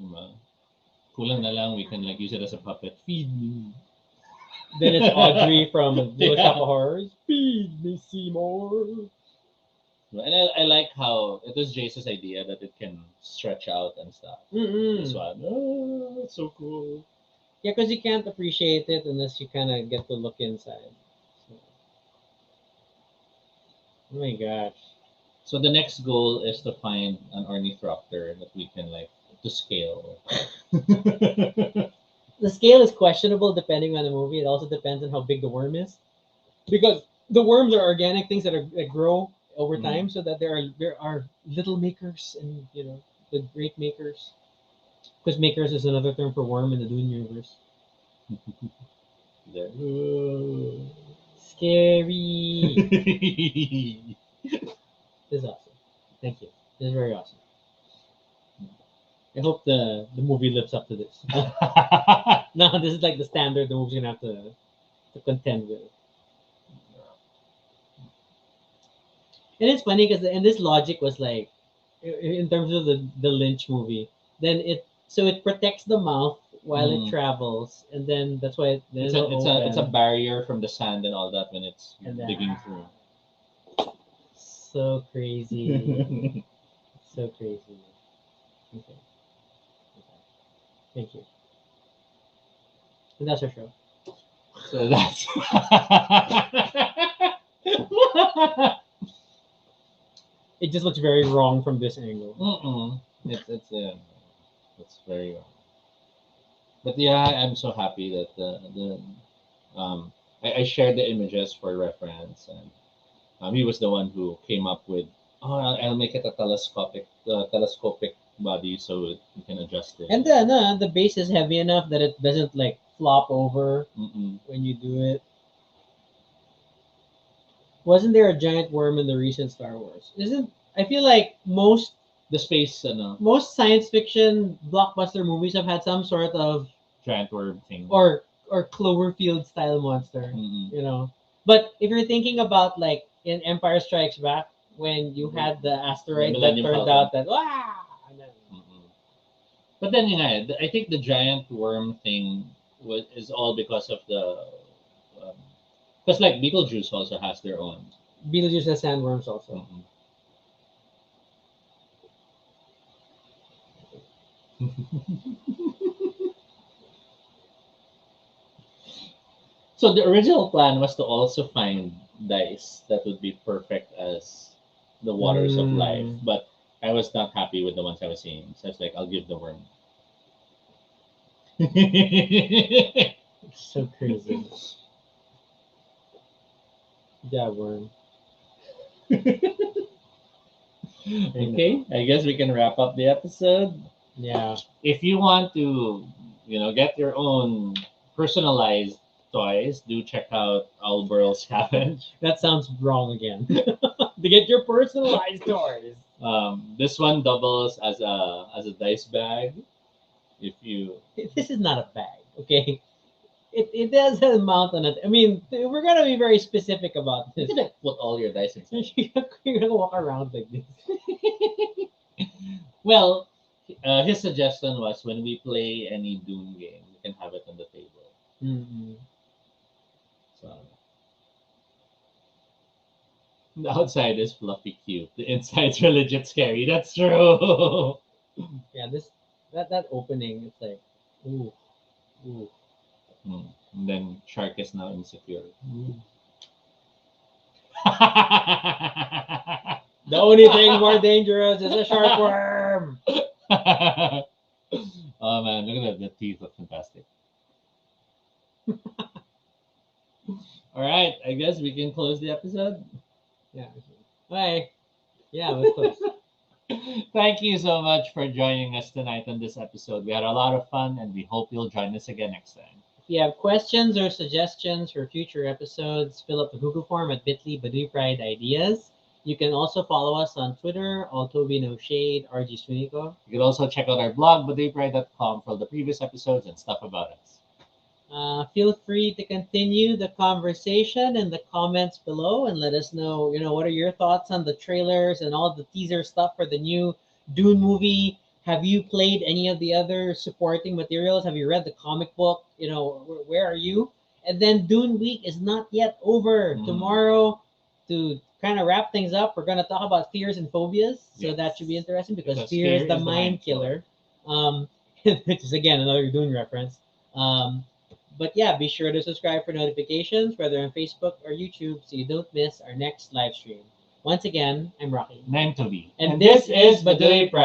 Diba? Kulang na lang, we can like use it as a puppet. Feed me. Then it's Audrey from Little Yeah. Shop of Horrors. Feed me, Seymour. And I like how it was Jace's idea that it can stretch out and stuff. This Mm-mm. one, oh, it's so cool. Yeah, because you can't appreciate it unless you kind of get to look inside. So, oh my gosh. So the next goal is to find an ornithopter that we can like to scale. The scale is questionable depending on the movie. It also depends on how big the worm is, because the worms are organic things that grow over Mm. time, so that there are little makers and the great makers. Because makers is another term for worm in the Dune universe. There. Scary. This is awesome. Thank you. This is very awesome. I hope the movie lives up to this. No, this is like the standard the movie's gonna have to contend with. And it's funny because and this logic was like in terms of the Lynch movie, then it protects the mouth while it travels, and then that's why then it's a barrier from the sand and all that when it's And then- digging through. so crazy, so crazy. Okay. Thank you. And that's our show. So that's It just looks very wrong from this angle. it's very wrong. But yeah, I'm so happy that I shared the images for reference, and he was the one who came up with, oh, I'll make it a telescopic body so you can adjust it. And the base is heavy enough that it doesn't like flop over when you do it. Wasn't there a giant worm in the recent Star Wars? I feel like most the space science fiction blockbuster movies have had some sort of giant worm thing. or Cloverfield style monster, you know. But if you're thinking about like in Empire Strikes Back when you had the asteroid that Millennium turned Falcon. out that and then, But then I think the giant worm thing is all because of the because like Beetlejuice also has their own. Beetlejuice has sandworms also. So the original plan was to also find dice that would be perfect as the waters of life, but I was not happy with the ones I was seeing. So I was like, I'll give the worm. So crazy. Yeah, worm. Okay, I guess we can wrap up the episode. Yeah. If you want to, get your own personalized toys, do check out Owlburl Scavenge. That sounds wrong again. To get your personalized toys. This one doubles as a dice bag. If you This is not a bag, okay? It has a mount on it. I mean, we're gonna be very specific about you this. can like put all your dice inside. You're gonna walk around like this. Well, his suggestion was when we play any Dune game, we can have it on the table. Mm-hmm. So the outside is fluffy cute. The inside's are legit scary. That's true. Yeah, that opening, it's like, ooh. And then Shark is now insecure. The only thing more dangerous is a shark worm. Oh man, look at that. The teeth look fantastic. All right, I guess we can close the episode. Yeah. Bye. Yeah, let's close. Thank you so much for joining us tonight on this episode. We had a lot of fun, and we hope you'll join us again next time. If you have questions or suggestions for future episodes, fill up the Google form at bit.ly Baduy Pride Ideas. You can also follow us on Twitter, Altobi No Shade, RG Suniko. You can also check out our blog, baduypride.com, for all the previous episodes and stuff about us. Feel free to continue the conversation in the comments below and let us know, what are your thoughts on the trailers and all the teaser stuff for the new Dune movie. Have you played any of the other supporting materials? Have you read the comic book? Where are you? And then Dune Week is not yet over. Tomorrow, to kind of wrap things up, we're going to talk about fears and phobias. So Yes. that should be interesting because fear is the mind killer. Which is, again, another Dune reference. But yeah, be sure to subscribe for notifications, whether on Facebook or YouTube, so you don't miss our next live stream. Once again, I'm Rocky. And I'm Toby. And this is Baduy Pride.